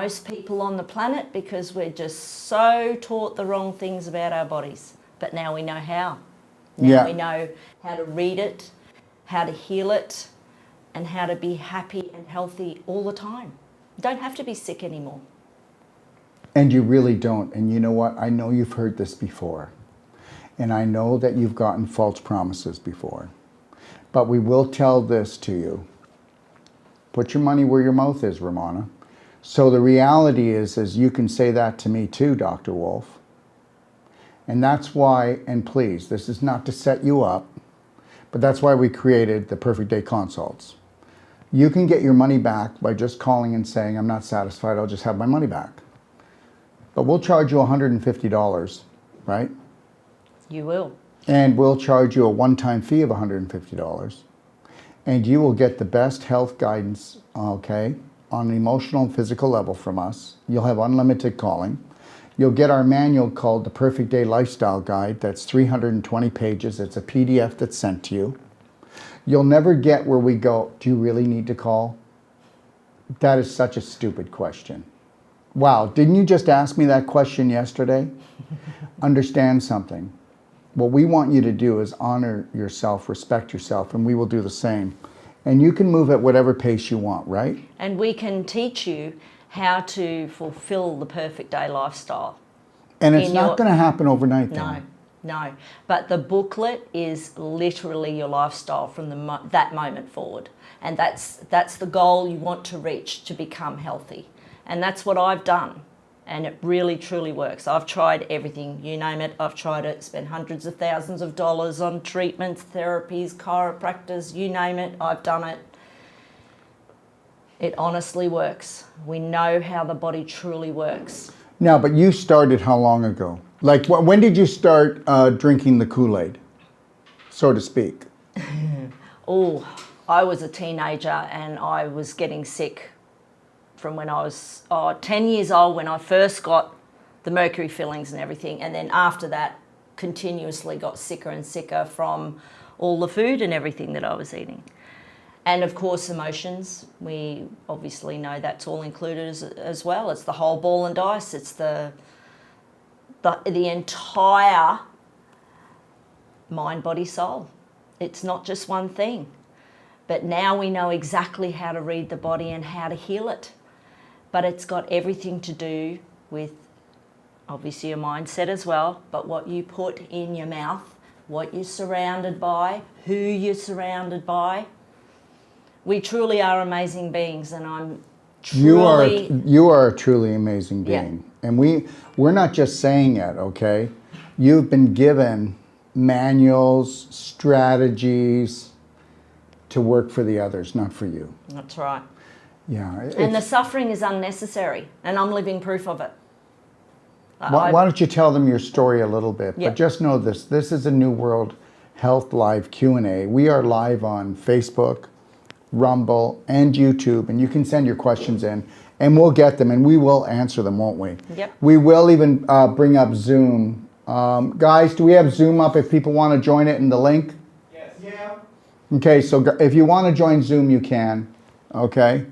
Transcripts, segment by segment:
most people on the planet because we're just so taught the wrong things about our bodies. But now we know how. Now we know how to read it, how to heal it, and how to be happy and healthy all the time. You don't have to be sick anymore. And you really don't. And you know what? I know you've heard this before. And I know that you've gotten false promises before. But we will tell this to you. Put your money where your mouth is, Ramona. So the reality is you can say that to me too, Dr. Wolf. And that's why, and please, this is not to set you up, but that's why we created the Perfect Day Consults. You can get your money back by just calling and saying, I'm not satisfied, I'll just have my money back. But we'll charge you $150, right? You will. And we'll charge you a one-time fee of $150. And you will get the best health guidance, okay, on an emotional and physical level from us. You'll have unlimited calling. You'll get our manual called the Perfect Day Lifestyle Guide. That's 320 pages. It's a PDF that's sent to you. You'll never get where we go, do you really need to call? That is such a stupid question. Wow, didn't you just ask me that question yesterday? Understand something. What we want you to do is honor yourself, respect yourself, and we will do the same. And you can move at whatever pace you want, right? And we can teach you how to fulfill the perfect day lifestyle. And it's not going to happen overnight, though. No. But the booklet is literally your lifestyle from that moment forward. And that's the goal you want to reach, to become healthy. And that's what I've done. And it really, truly works. I've tried everything, you name it. I've tried it, spent hundreds of thousands of dollars on treatments, therapies, chiropractors, you name it, I've done it. It honestly works. We know how the body truly works. Now, but you started how long ago? Like, when did you start drinking the Kool-Aid, so to speak? Oh, I was a teenager and I was getting sick from when I was 10 years old, when I first got the mercury fillings and everything. And then after that, continuously got sicker and sicker from all the food and everything that I was eating. And of course, emotions. We obviously know that's all included as well. It's the whole ball and dice. It's the entire mind, body, soul. It's not just one thing. But now we know exactly how to read the body and how to heal it. But it's got everything to do with, obviously, your mindset as well, but what you put in your mouth, what you're surrounded by, who you're surrounded by. We truly are amazing beings, and I'm truly... You are a truly amazing being. Yeah. And we're not just saying it, okay? You've been given manuals, strategies to work for the others, not for you. That's right. Yeah. And the suffering is unnecessary, and I'm living proof of it. Why don't you tell them your story a little bit? Yep. But just know this. This is a New World Health Live Q&A. We are live on Facebook, Rumble, and YouTube, and you can send your questions in, and we'll get them, and we will answer them, won't we? Yep. We will even bring up Zoom. Guys, do we have Zoom up if people want to join it in the link? Yes. Yeah. Okay, so if you want to join Zoom, you can, okay?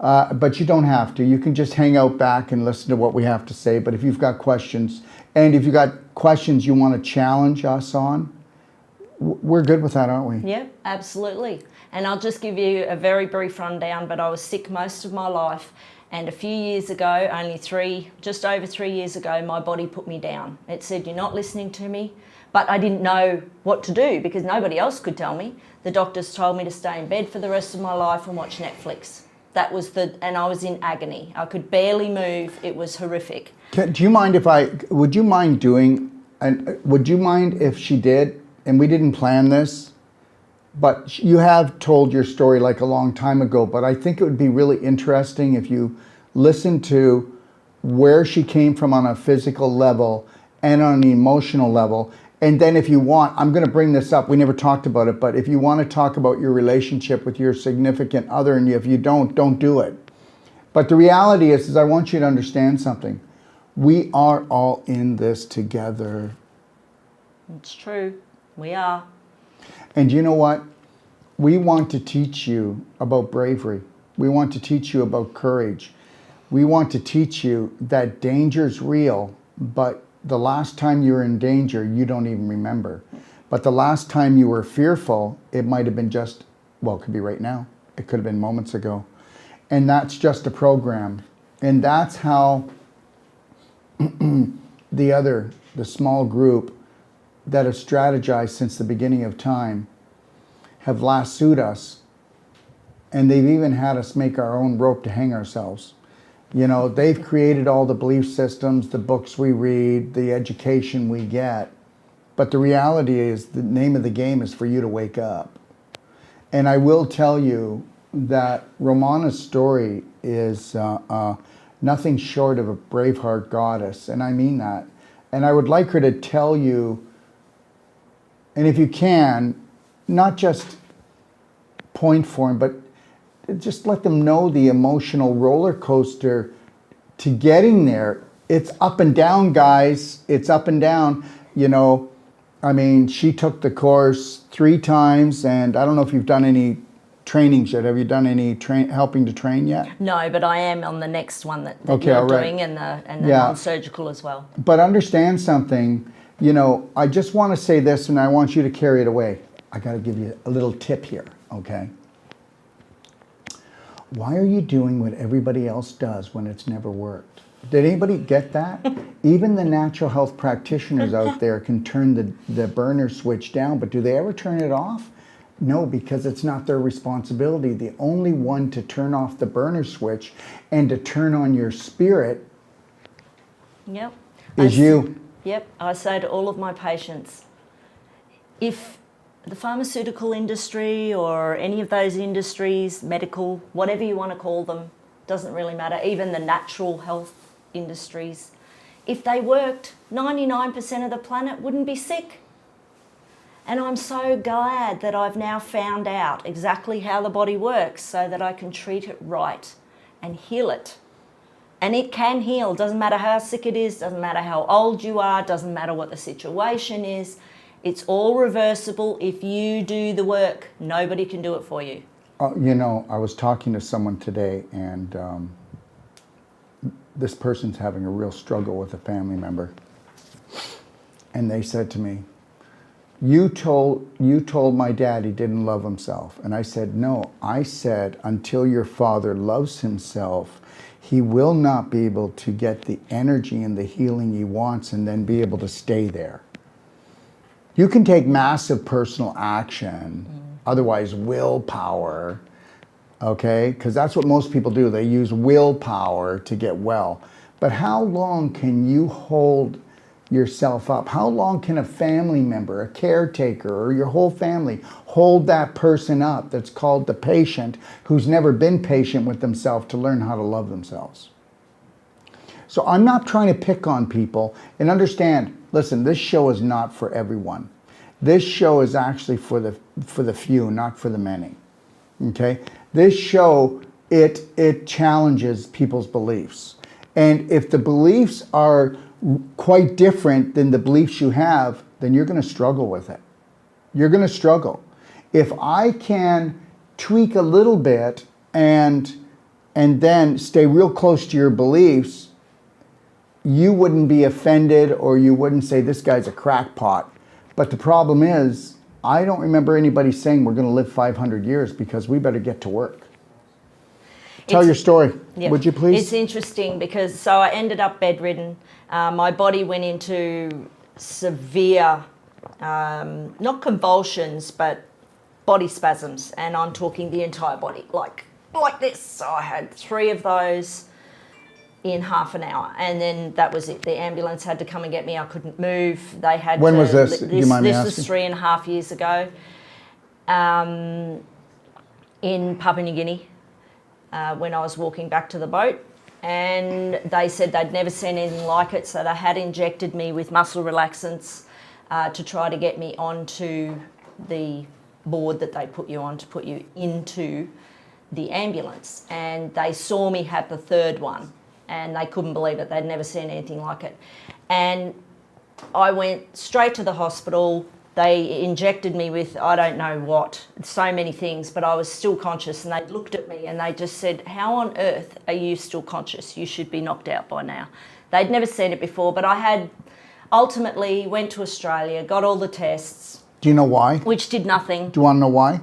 But you don't have to. You can just hang out back and listen to what we have to say. But if you've got questions, and if you've got questions you want to challenge us on, we're good with that, aren't we? Yeah, absolutely. And I'll just give you a very brief rundown, but I was sick most of my life. And a few years ago, just over 3 years ago, my body put me down. It said, you're not listening to me. But I didn't know what to do because nobody else could tell me. The doctors told me to stay in bed for the rest of my life and watch Netflix. And I was in agony. I could barely move. It was horrific. Would you mind if she did, and we didn't plan this, but you have told your story like a long time ago, but I think it would be really interesting if you listened to where she came from on a physical level and on an emotional level. And then if you want, I'm going to bring this up, we never talked about it, but if you want to talk about your relationship with your significant other, and if you don't do it. But the reality is I want you to understand something. We are all in this together. It's true. We are. And you know what? We want to teach you about bravery. We want to teach you about courage. We want to teach you that danger's real, but the last time you were in danger, you don't even remember. But the last time you were fearful, it might have been just, well, it could be right now. It could have been moments ago. And that's just a program. And that's how the small group that have strategized since the beginning of time have lassoed us. And they've even had us make our own rope to hang ourselves. You know, they've created all the belief systems, the books we read, the education we get. But the reality is the name of the game is for you to wake up. And I will tell you that Romana's story is nothing short of a Braveheart goddess. And I mean that. And I would like her to tell you, and if you can, not just point for him, but just let them know the emotional roller coaster to getting there. It's up and down, guys. It's up and down. You know, I mean, she took the course 3 times, and I don't know if you've done any trainings yet. Have you done any helping to train yet? No, but I am on the next one that okay, you're all right. doing, and the non-surgical as well. But understand something. You know, I just want to say this, and I want you to carry it away. I got to give you a little tip here, okay? Why are you doing what everybody else does when it's never worked? Did anybody get that? Even the natural health practitioners out there can turn the burner switch down, but do they ever turn it off? No, because it's not their responsibility. The only one to turn off the burner switch and to turn on your spirit is you. Yep, I say to all of my patients, if the pharmaceutical industry or any of those industries, medical, whatever you want to call them, doesn't really matter, even the natural health industries, if they worked, 99% of the planet wouldn't be sick. And I'm so glad that I've now found out exactly how the body works so that I can treat it right and heal it. And it can heal, doesn't matter how sick it is, doesn't matter how old you are, doesn't matter what the situation is. It's all reversible if you do the work. Nobody can do it for you. You know, I was talking to someone today, and this person's having a real struggle with a family member. And they said to me, you told my dad he didn't love himself. And I said, no, I said, until your father loves himself, he will not be able to get the energy and the healing he wants and then be able to stay there. You can take massive personal action, otherwise willpower, okay? Because that's what most people do. They use willpower to get well. But how long can you hold yourself up? How long can a family member, a caretaker, or your whole family hold that person up that's called the patient who's never been patient with themselves to learn how to love themselves? So I'm not trying to pick on people, and understand, listen, this show is not for everyone. This show is actually for the few, not for the many. Okay? This show, it challenges people's beliefs. And if the beliefs are quite different than the beliefs you have, then you're going to struggle with it. You're going to struggle. If I can tweak a little bit and then stay real close to your beliefs, you wouldn't be offended, or you wouldn't say this guy's a crackpot. But the problem is, I don't remember anybody saying we're going to live 500 years because we better get to work. Tell your story, would you please? It's interesting because, so I ended up bedridden. My body went into severe, not convulsions, but body spasms. And I'm talking the entire body, like this. So I had 3 of those in half an hour, and then that was it. The ambulance had to come and get me. I couldn't move. They had. When was this? Do you mind me asking? This was 3.5 years ago, in Papua New Guinea, when I was walking back to the boat, and they said they'd never seen anything like it. So they had injected me with muscle relaxants to try to get me onto the board that they put you on to put you into the ambulance. And they saw me have the 3rd one, and they couldn't believe it. They'd never seen anything like it. And I went straight to the hospital, They injected me with, I don't know what, so many things, but I was still conscious, and they looked at me and they just said, how on earth are you still conscious? You should be knocked out by now. They'd never seen it before, but I had ultimately went to Australia, got all the tests. Do you know why? Which did nothing. Do you want to know why?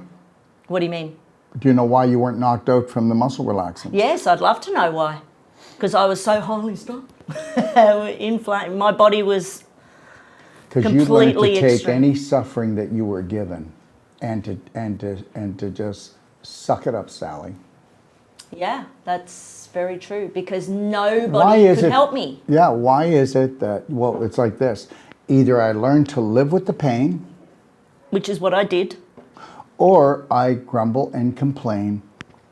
What do you mean? Do you know why you weren't knocked out from the muscle relaxants? Yes, I'd love to know why. Because I was so highly strung. Inflamed. My body was because you learned to take extreme. any suffering that you were given and to just suck it up, Sally. Yeah, that's very true, because nobody could help me. Yeah, why is it that, well, it's like this. Either I learned to live with the pain, which is what I did, or I grumble and complain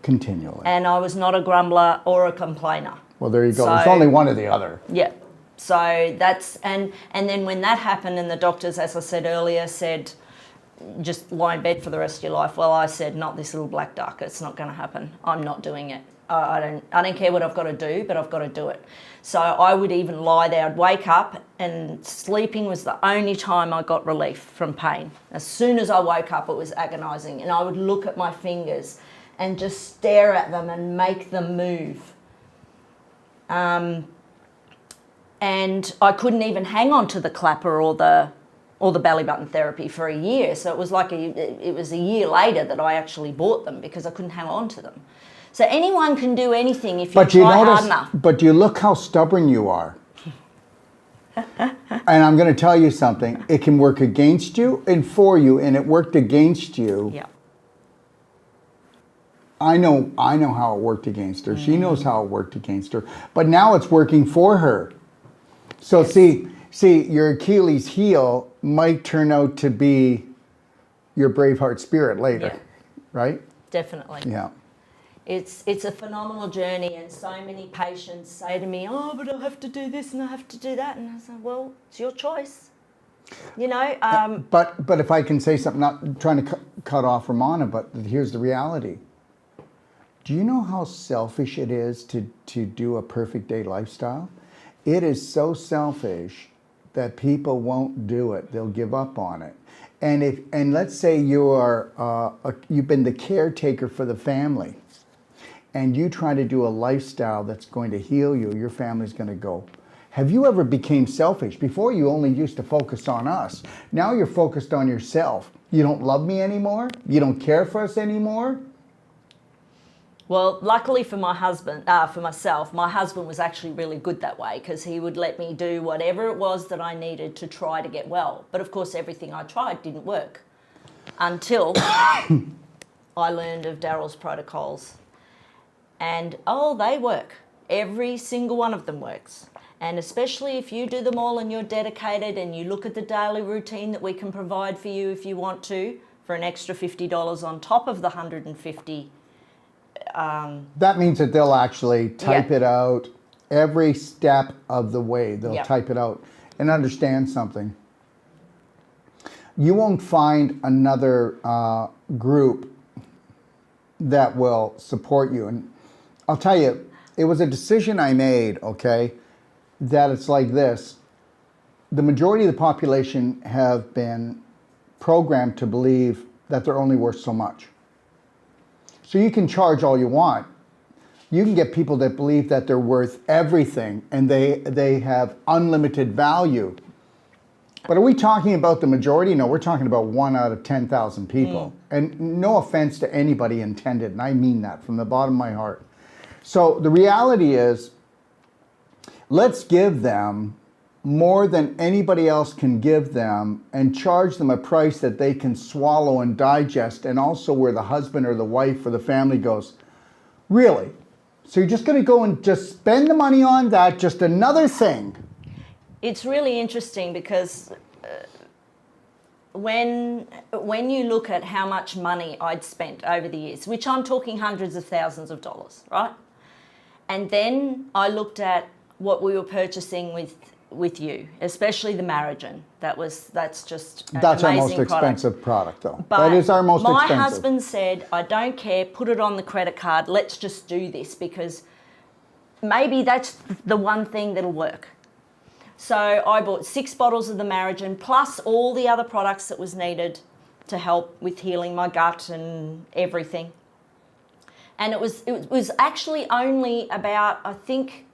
continually. And I was not a grumbler or a complainer. Well, there you go. So, there's only one or the other. Yeah. So that's, and then when that happened and the doctors, as I said earlier, said, just lie in bed for the rest of your life. Well, I said, not this little black duck. It's not going to happen. I'm not doing it. I don't care what I've got to do, but I've got to do it. So I would even lie there. I'd wake up, and sleeping was the only time I got relief from pain. As soon as I woke up, it was agonising. And I would look at my fingers and just stare at them and make them move. And I couldn't even hang on to the clapper or the belly button therapy for a year. So it was like it was a year later that I actually bought them, because I couldn't hang on to them. So anyone can do anything if you try hard enough. But you look how stubborn you are. And I'm going to tell you something. It can work against you and for you, and it worked against you. Yeah. I know how it worked against her. She knows how it worked against her. But now it's working for her. So see, your Achilles heel might turn out to be your Braveheart spirit later, right? Definitely. Yeah. It's a phenomenal journey, and so many patients say to me, oh, but I have to do this and I have to do that. And I say, well, it's your choice. You know? But if I can say something, not trying to cut off Romana, but here's the reality. Do you know how selfish it is to do a perfect day lifestyle? It is so selfish that people won't do it. They'll give up on it. And let's say you've been the caretaker for the family, and you try to do a lifestyle that's going to heal you, your family's going to go. Have you ever became selfish? Before, you only used to focus on us. Now you're focused on yourself. You don't love me anymore? You don't care for us anymore? Well, luckily for my husband, for myself, my husband was actually really good that way, because he would let me do whatever it was that I needed to try to get well. But of course, everything I tried didn't work until I learned of Daryl's protocols. And, they work. Every single one of them works. And especially if you do them all and you're dedicated and you look at the daily routine that we can provide for you if you want to, for an extra $50 on top of the $150. That means that they'll actually type it out every step of the way. They'll type it out and understand something. You won't find another group that will support you. And I'll tell you, it was a decision I made, okay, that it's like this. The majority of the population have been programmed to believe that they're only worth so much. So you can charge all you want. You can get people that believe that they're worth everything and they have unlimited value. But are we talking about the majority? No, we're talking about 1 out of 10,000 people. And no offense to anybody intended, and I mean that from the bottom of my heart. So the reality is, let's give them more than anybody else can give them and charge them a price that they can swallow and digest, and also where the husband or the wife or the family goes, really? So you're just going to go and just spend the money on that, just another thing? It's really interesting because when you look at how much money I'd spent over the years, which I'm talking hundreds of thousands of dollars, right? And then I looked at what we were purchasing with you, especially the Marigin. That's just an That's our amazing most expensive product, though. But that is our most expensive. My husband said, I don't care, put it on the credit card, let's just do this, because maybe that's the one thing that'll work. So I bought 6 bottles of the Marigin plus all the other products that was needed to help with healing my gut and everything. And it was actually only about, I think,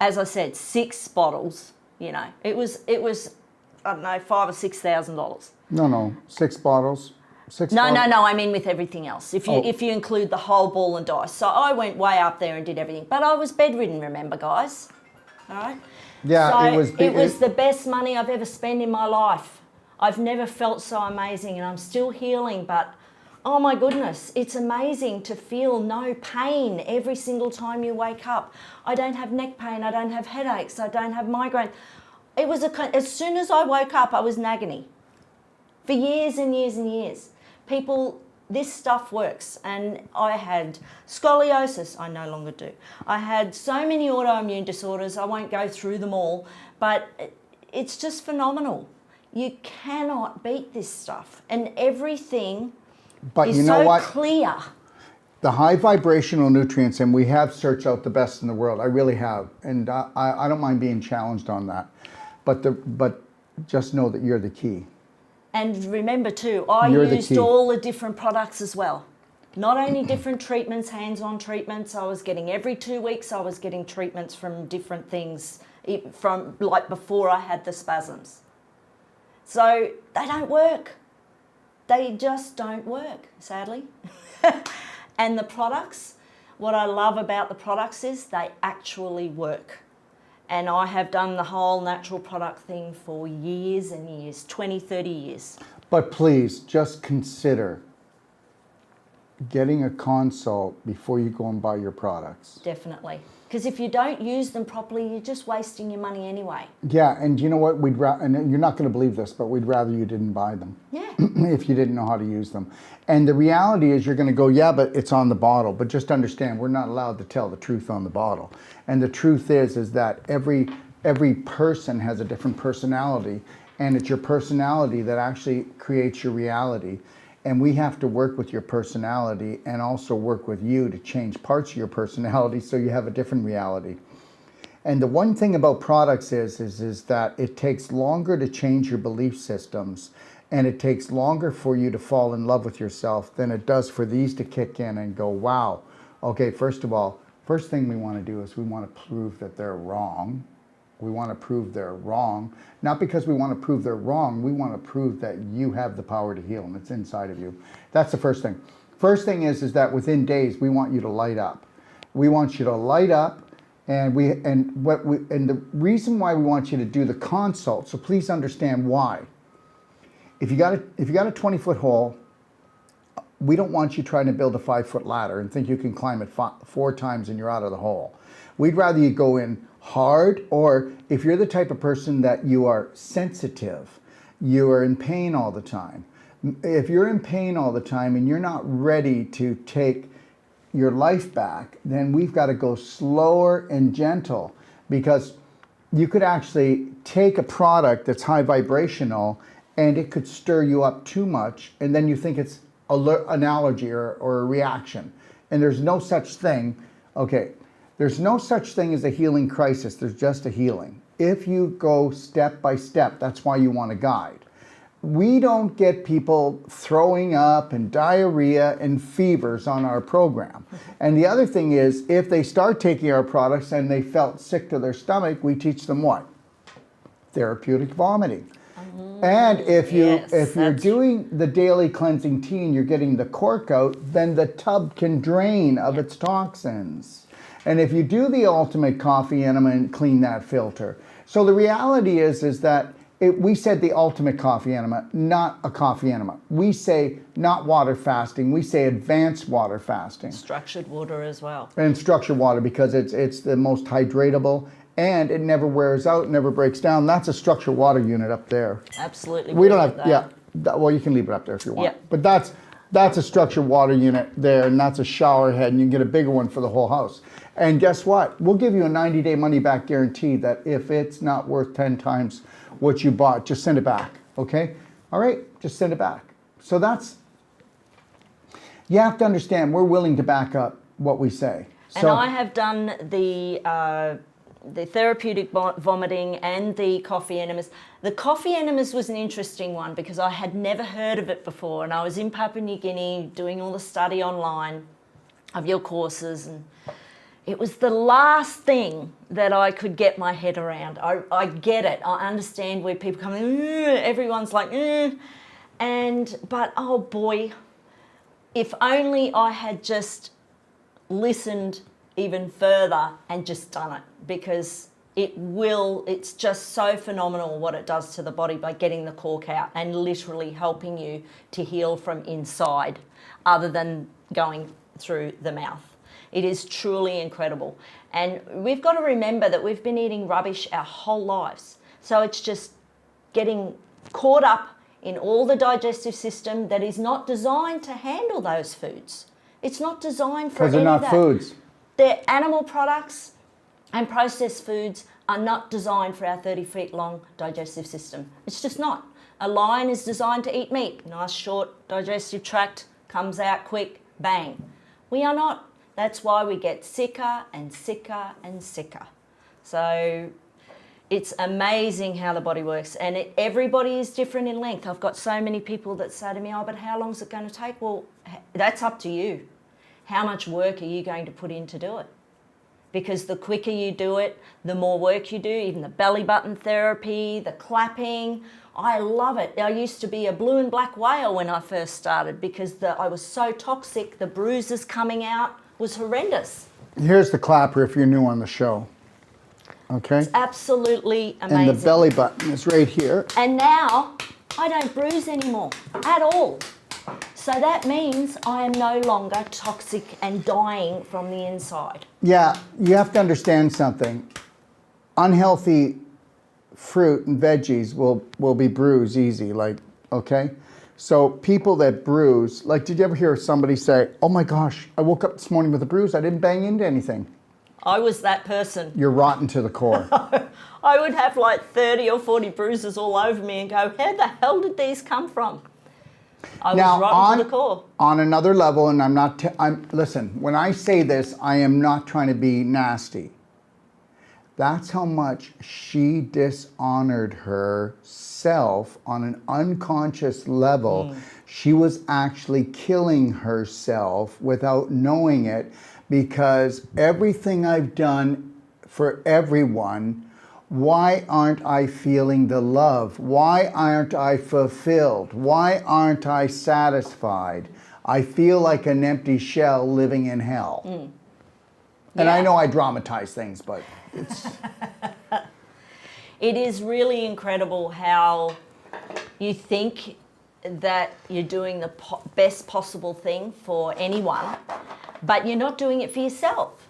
as I said, 6 bottles. You know, it was I don't know, $5,000 or $6,000. No, 6 bottles. No, I mean with everything else. If you include the whole ball and dice. So I went way up there and did everything. But I was bedridden, remember, guys? All right? Yeah, so it was the best money I've ever spent in my life. I've never felt so amazing, and I'm still healing, but oh my goodness, it's amazing to feel no pain every single time you wake up. I don't have neck pain, I don't have headaches, I don't have migraine. It was as soon as I woke up, I was in agony for years and years and years. People, this stuff works, and I had scoliosis, I no longer do. I had so many autoimmune disorders, I won't go through them all, but it's just phenomenal. You cannot beat this stuff, and everything is so clear. The high vibrational nutrients, and we have searched out the best in the world, I really have, and I don't mind being challenged on that, but just know that you're the key. And remember too, I used all the different products as well. Not only different treatments, hands-on treatments, I was getting every 2 weeks, I was getting treatments from different things, from like before I had the spasms. So they don't work. They just don't work, sadly. And the products, what I love about the products is they actually work. And I have done the whole natural product thing for years and years, 20, 30 years. But please, just consider getting a consult before you go and buy your products. Definitely. Because if you don't use them properly, you're just wasting your money anyway. Yeah, and you know what? And you're not going to believe this, but we'd rather you didn't buy them. Yeah. If you didn't know how to use them. And the reality is you're going to go, yeah, but it's on the bottle. But just understand, we're not allowed to tell the truth on the bottle. And the truth is that every person has a different personality, and it's your personality that actually creates your reality. And we have to work with your personality and also work with you to change parts of your personality so you have a different reality. And the one thing about products is that it takes longer to change your belief systems, and it takes longer for you to fall in love with yourself than it does for these to kick in and go, wow, okay, first of all, first thing we want to do is we want to prove that they're wrong. We want to prove they're wrong. Not because we want to prove they're wrong, we want to prove that you have the power to heal and it's inside of you. That's the first thing. First thing is that within days, we want you to light up. We want you to light up, and the reason why we want you to do the consult, so please understand why. If you got a 20-foot hole, we don't want you trying to build a 5-foot ladder and think you can climb it 4 times and you're out of the hole. We'd rather you go in hard, or if you're the type of person that you are sensitive, you are in pain all the time. If you're in pain all the time and you're not ready to take your life back, then we've got to go slower and gentle, because you could actually take a product that's high vibrational and it could stir you up too much, and then you think it's an allergy or a reaction. And there's no such thing. Okay, there's no such thing as a healing crisis. There's just a healing. If you go step by step, that's why you want a guide. We don't get people throwing up and diarrhea and fevers on our program. And the other thing is, if they start taking our products and they felt sick to their stomach, we teach them what? Therapeutic vomiting. And if you're doing the daily cleansing tea and you're getting the cork out, then the tub can drain of its toxins. And if you do the ultimate coffee enema and clean that filter. So the reality is that we said the ultimate coffee enema, not a coffee enema. We say not water fasting, we say advanced water fasting. Structured water as well. And structured water, because it's the most hydratable, and it never wears out, never breaks down. That's a structured water unit up there. Absolutely. We don't have, well, you can leave it up there if you want. Yeah. But that's a structured water unit there, and that's a shower head, and you can get a bigger one for the whole house. And guess what? We'll give you a 90-day money-back guarantee that if it's not worth 10 times what you bought, just send it back, okay? All right, just send it back. So you have to understand, we're willing to back up what we say. And I have done the the therapeutic vomiting and the coffee enemas. The coffee enemas was an interesting one because I had never heard of it before, and I was in Papua New Guinea doing all the study online of your courses, and it was the last thing that I could get my head around. I get it. I understand where people come in, everyone's like, but oh boy, if only I had just listened even further and just done it, because it's just so phenomenal what it does to the body by getting the cork out and literally helping you to heal from inside other than going through the mouth. It is truly incredible. And we've got to remember that we've been eating rubbish our whole lives. So it's just getting caught up in all the digestive system that is not designed to handle those foods. It's not designed for any of that. Because they're not foods. They're animal products, and processed foods are not designed for our 30 feet long digestive system. It's just not. A lion is designed to eat meat. Nice short digestive tract, comes out quick, bang. We are not. That's why we get sicker and sicker and sicker. So it's amazing how the body works, and everybody is different in length. I've got so many people that say to me, oh, but how long is it going to take? Well, that's up to you. How much work are you going to put in to do it? Because the quicker you do it, the more work you do, even the belly button therapy, the clapping. I love it. I used to be a blue and black whale when I first started because I was so toxic, the bruises coming out was horrendous. Here's the clapper if you're new on the show. Okay? It's absolutely amazing. And the belly button is right here. And now I don't bruise anymore at all. So that means I am no longer toxic and dying from the inside. Yeah, you have to understand something. Unhealthy fruit and veggies will be bruised easy, like, okay? So people that bruise, like, did you ever hear somebody say, oh my gosh, I woke up this morning with a bruise, I didn't bang into anything? I was that person. You're rotten to the core. I would have like 30 or 40 bruises all over me and go, how the hell did these come from? I was rotten to the core. On another level, and listen, when I say this, I am not trying to be nasty. That's how much she dishonored herself on an unconscious level. She was actually killing herself without knowing it, because everything I've done for everyone, why aren't I feeling the love? Why aren't I fulfilled? Why aren't I satisfied? I feel like an empty shell living in hell. And I know I dramatize things, but it's... It is really incredible how you think that you're doing the best possible thing for anyone, but you're not doing it for yourself.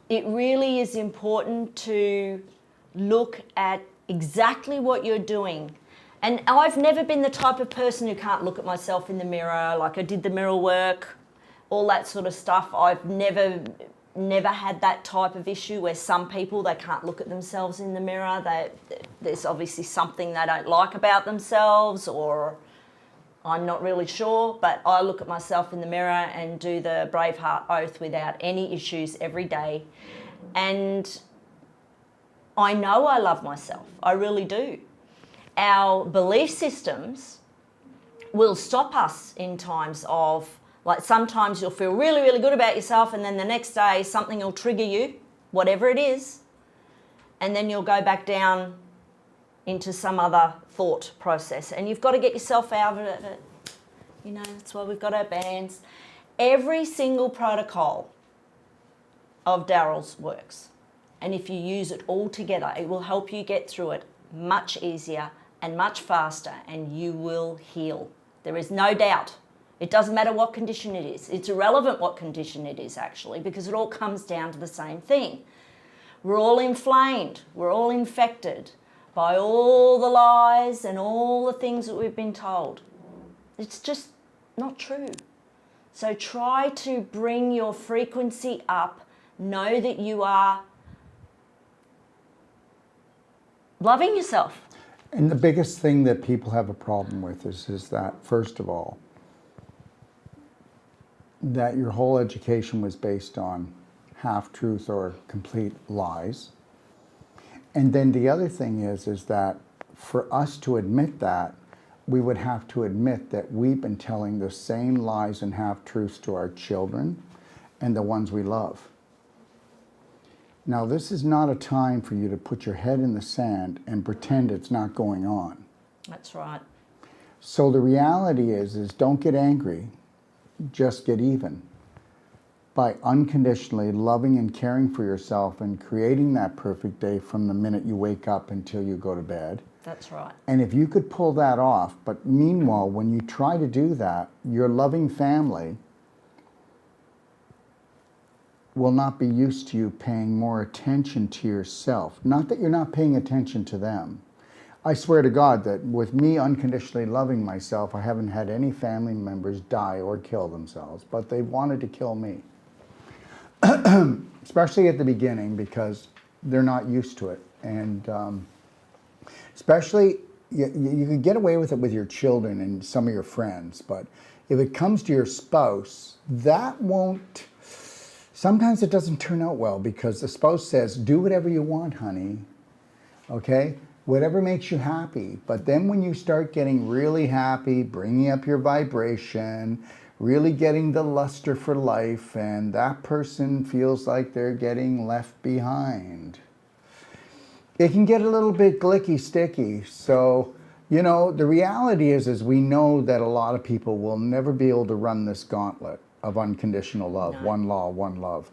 It really is important to look at exactly what you're doing. And I've never been the type of person who can't look at myself in the mirror, like I did the mirror work, all that sort of stuff. I've never had that type of issue where some people, they can't look at themselves in the mirror. There's obviously something they don't like about themselves, or I'm not really sure, but I look at myself in the mirror and do the Braveheart oath without any issues every day. And I know I love myself. I really do. Our belief systems will stop us in times of, like, sometimes you'll feel really, really good about yourself, and then the next day something will trigger you, whatever it is, and then you'll go back down into some other thought process, and you've got to get yourself out of it. You know, that's why we've got our bands. Every single protocol of Daryl's works, and if you use it all together, it will help you get through it much easier and much faster, and you will heal. There is no doubt. It doesn't matter what condition it is. It's irrelevant what condition it is, actually, because it all comes down to the same thing. We're all inflamed. We're all infected by all the lies and all the things that we've been told. It's just not true. So try to bring your frequency up. Know that you are loving yourself. And the biggest thing that people have a problem with is that, first of all, that your whole education was based on half-truth or complete lies. And then the other thing is that for us to admit that, we would have to admit that we've been telling the same lies and half-truths to our children and the ones we love. Now, this is not a time for you to put your head in the sand and pretend it's not going on. That's right. So the reality is don't get angry, just get even. By unconditionally loving and caring for yourself and creating that perfect day from the minute you wake up until you go to bed. That's right. And if you could pull that off, but meanwhile, when you try to do that, your loving family will not be used to you paying more attention to yourself. Not that you're not paying attention to them. I swear to God that with me unconditionally loving myself, I haven't had any family members die or kill themselves, but they wanted to kill me. Especially at the beginning, because they're not used to it. And especially, you can get away with it with your children and some of your friends, but if it comes to your spouse, that won't, sometimes it doesn't turn out well, because the spouse says, do whatever you want, honey, okay? Whatever makes you happy. But then when you start getting really happy, bringing up your vibration, really getting the luster for life, and that person feels like they're getting left behind, it can get a little bit glicky sticky. So, you know, the reality is we know that a lot of people will never be able to run this gauntlet of unconditional love. No. One law, one love.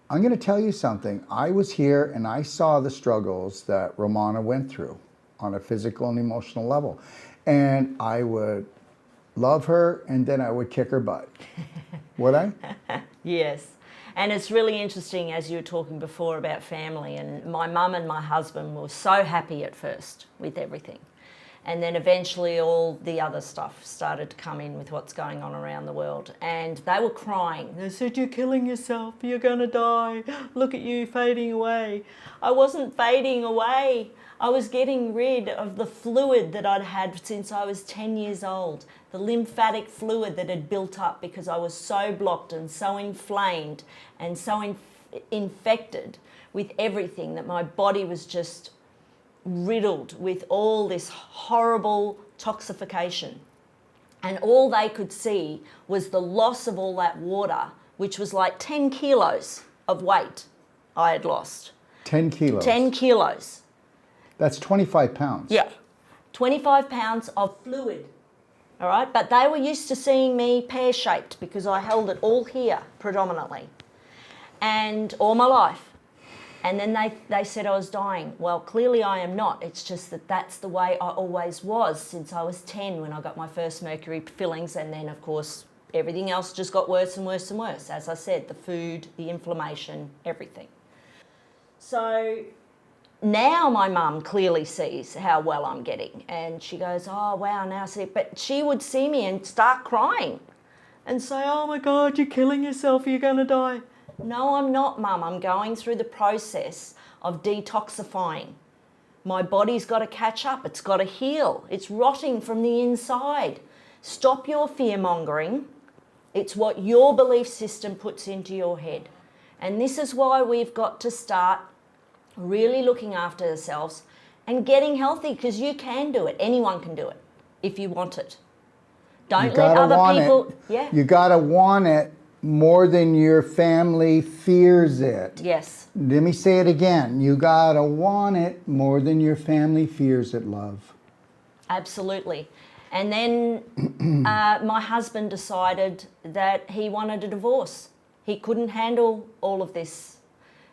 I'm going to tell you something. I was here and I saw the struggles that Romana went through on a physical and emotional level. And I would love her and then I would kick her butt. Would I? Yes. And it's really interesting, as you were talking before about family, and my mum and my husband were so happy at first with everything. And then eventually all the other stuff started to come in with what's going on around the world. And they were crying. They said, you're killing yourself, you're going to die. Look at you fading away. I wasn't fading away. I was getting rid of the fluid that I'd had since I was 10 years old. The lymphatic fluid that had built up because I was so blocked and so inflamed and so infected with everything that my body was just riddled with all this horrible toxification. And all they could see was the loss of all that water, which was like 10 kilos of weight I had lost. 10 kilos? 10 kilos. That's 25 pounds. Yeah. 25 pounds of fluid. All right. But they were used to seeing me pear-shaped because I held it all here predominantly and all my life. And then they said I was dying. Well, clearly I am not. It's just that that's the way I always was since I was 10 when I got my first mercury fillings. And then, of course, everything else just got worse and worse and worse. As I said, the food, the inflammation, everything. So now my mum clearly sees how well I'm getting. And she goes, oh, wow, now I see it. But she would see me and start crying and say, oh, my God, you're killing yourself. You're going to die. No, I'm not, Mum. I'm going through the process of detoxifying. My body's got to catch up. It's got to heal. It's rotting from the inside. Stop your fear-mongering. It's what your belief system puts into your head. And this is why we've got to start really looking after ourselves and getting healthy, because you can do it. Anyone can do it if you want it. Don't let other people... Yeah. You got to want it more than your family fears it. Yes. Let me say it again. You gotta want it more than your family fears it, love. Absolutely. And then my husband decided that he wanted a divorce. He couldn't handle all of this.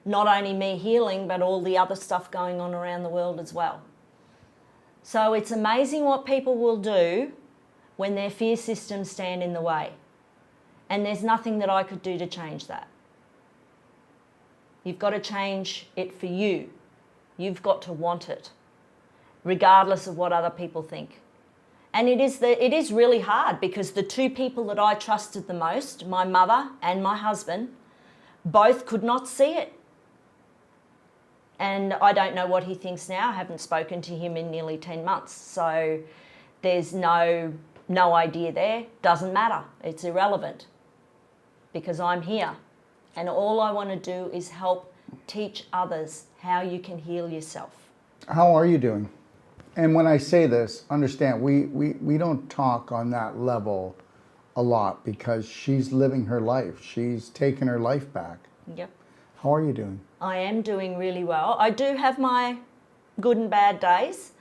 Not only me healing, but all the other stuff going on around the world as well. So it's amazing what people will do when their fear systems stand in the way. And there's nothing that I could do to change that. You've got to change it for you. You've got to want it, regardless of what other people think. And it is really hard, because the two people that I trusted the most, my mother and my husband, both could not see it. And I don't know what he thinks now. I haven't spoken to him in nearly 10 months. So there's no idea there. Doesn't matter. It's irrelevant, because I'm here And all I want to do is help teach others how you can heal yourself. How are you doing? And when I say this, understand, we don't talk on that level a lot because she's living her life. She's taken her life back. Yep. How are you doing? I am doing really well. I do have my good and bad days,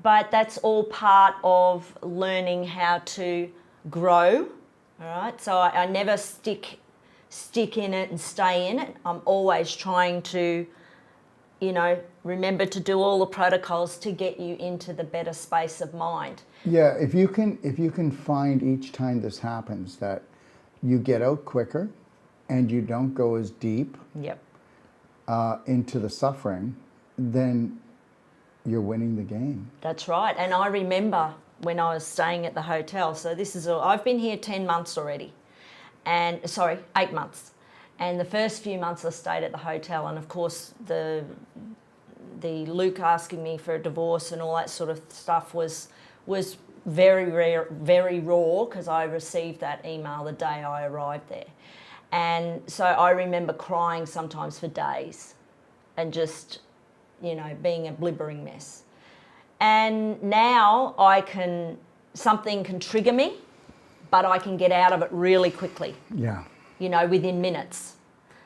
but that's all part of learning how to grow. All right. So I never stick in it and stay in it. I'm always trying to, remember to do all the protocols to get you into the better space of mind. Yeah, if you can find each time this happens that you get out quicker and you don't go as deep Yep. into the suffering, then you're winning the game. That's right. And I remember when I was staying at the hotel, so I've been here 10 months already, 8 months. And the first few months I stayed at the hotel, and of course the Luke asking me for a divorce and all that sort of stuff was very rare, very raw, because I received that email the day I arrived there. And so I remember crying sometimes for days and just, being a blibbering mess. And now something can trigger me, but I can get out of it really quickly. Yeah. Within minutes.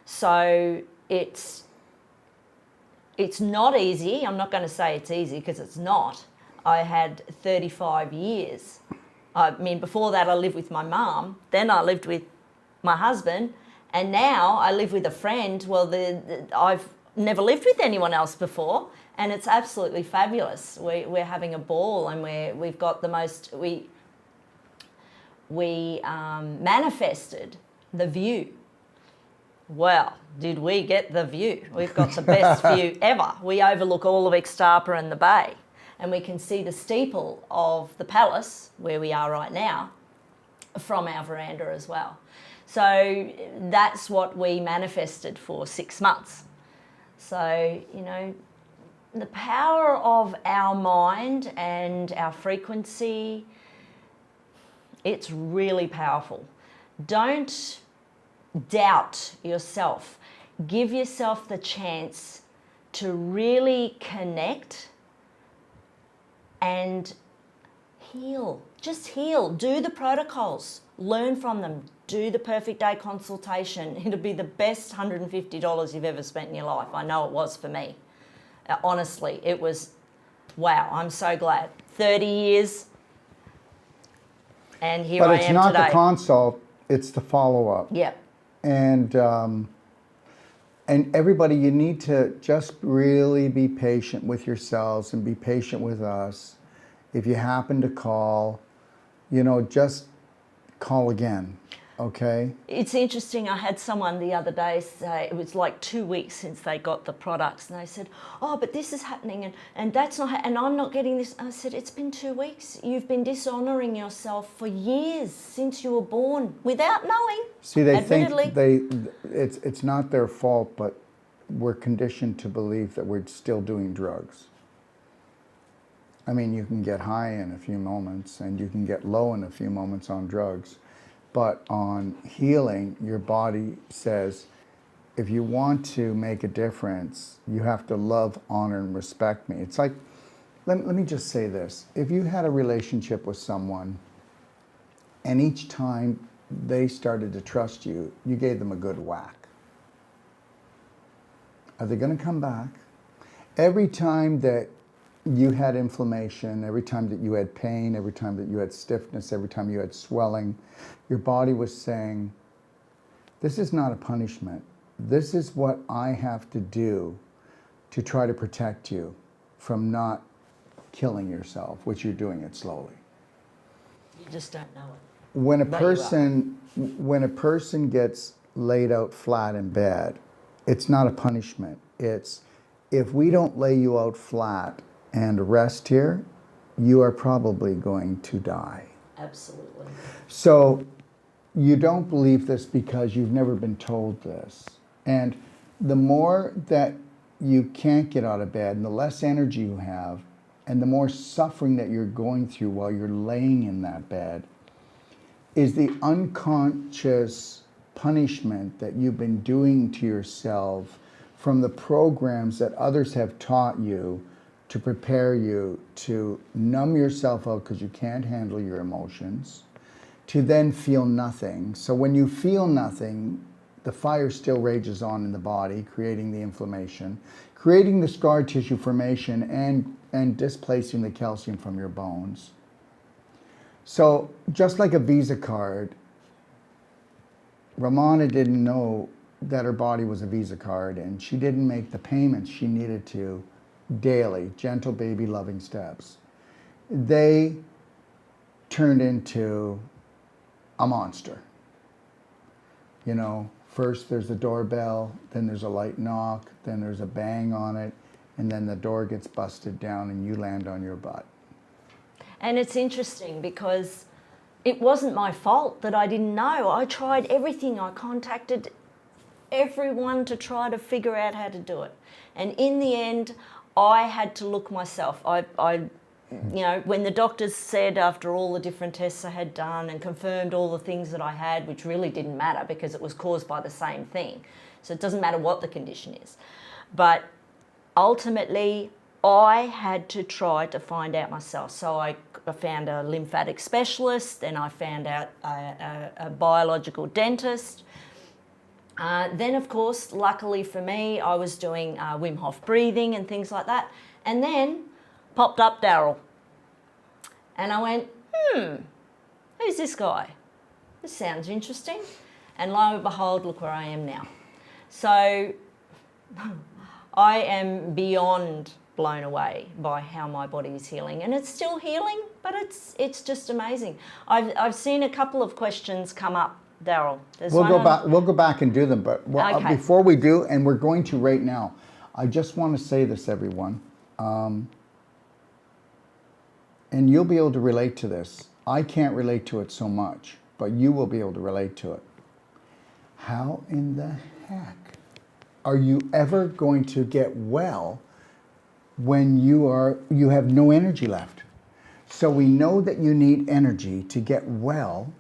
So it's not easy. I'm not going to say it's easy because it's not. I had 35 years. I mean, before that I lived with my mum, then I lived with my husband, and now I live with a friend. Well, I've never lived with anyone else before, and it's absolutely fabulous. We're having a ball, and we've got the most, we manifested the view. Well, did we get the view? We've got the best view ever. We overlook all of Ixtapa and the bay, and we can see the steeple of the palace, where we are right now, from our veranda as well. So that's what we manifested for 6 months. So, the power of our mind and our frequency, it's really powerful. Don't doubt yourself. Give yourself the chance to really connect and heal. Just heal. Do the protocols. Learn from them. Do the perfect day consultation. It'll be the best $150 you've ever spent in your life. I know it was for me. Honestly, it was, wow, I'm so glad. 30 years, and here I am today. But it's not the consult, it's the follow-up. Yep. And everybody, you need to just really be patient with yourselves and be patient with us. If you happen to call, just call again, okay? It's interesting. I had someone the other day say, it was like 2 weeks since they got the products, and they said, oh, but this is happening, and that's not, and I'm not getting this. I said, it's been 2 weeks. You've been dishonouring yourself for years since you were born without knowing. See, they admittedly. think it's not their fault, but we're conditioned to believe that we're still doing drugs. I mean, you can get high in a few moments and you can get low in a few moments on drugs. But on healing, your body says, if you want to make a difference, you have to love, honor, and respect me. It's like, let me just say this. If you had a relationship with someone and each time they started to trust you, you gave them a good whack, are they going to come back? Every time that you had inflammation, every time that you had pain, every time that you had stiffness, every time you had swelling, your body was saying, this is not a punishment. This is what I have to do to try to protect you from not killing yourself, which you're doing it slowly. You just don't know it. When a person gets laid out flat in bed, it's not a punishment. It's, if we don't lay you out flat and rest here, you are probably going to die. Absolutely. So you don't believe this because you've never been told this. And the more that you can't get out of bed and the less energy you have and the more suffering that you're going through while you're laying in that bed is the unconscious punishment that you've been doing to yourself from the programs that others have taught you to prepare you to numb yourself out because you can't handle your emotions, to then feel nothing. So when you feel nothing, the fire still rages on in the body, creating the inflammation, creating the scar tissue formation, and displacing the calcium from your bones. So just like a Visa card, Ramona didn't know that her body was a Visa card, and she didn't make the payments she needed to daily, gentle baby loving steps. They turned into a monster. You know, first there's a doorbell, then there's a light knock, then there's a bang on it, and then the door gets busted down and you land on your butt. And it's interesting because it wasn't my fault that I didn't know. I tried everything. I contacted everyone to try to figure out how to do it. And in the end, I had to look myself. You know, when the doctors said after all the different tests I had done and confirmed all the things that I had, which really didn't matter because it was caused by the same thing. So it doesn't matter what the condition is. But ultimately, I had to try to find out myself. So I found a lymphatic specialist, then I found out a biological dentist. Then, of course, luckily for me, I was doing Wim Hof breathing and things like that. And then popped up Daryl. And I went, who's this guy? This sounds interesting. And lo and behold, look where I am now. So I am beyond blown away by how my body is healing. And it's still healing, but it's just amazing. I've seen a couple of questions come up, Daryl. We'll go back and do them, but Okay. before we do, and we're going to right now, I just want to say this, everyone. And you'll be able to relate to this. I can't relate to it so much, but you will be able to relate to it. How in the heck are you ever going to get well when you have no energy left? So we know that you need energy to get well,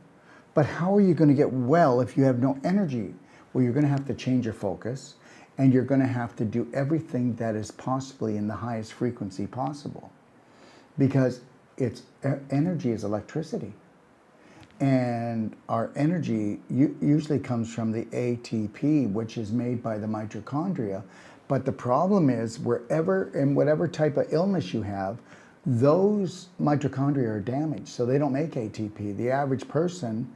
but how are you going to get well if you have no energy? Well, you're going to have to change your focus, and you're going to have to do everything that is possibly in the highest frequency possible, because energy is electricity. And our energy usually comes from the ATP, which is made by the mitochondria. But the problem is, whatever type of illness you have, those mitochondria are damaged, so they don't make ATP. The average person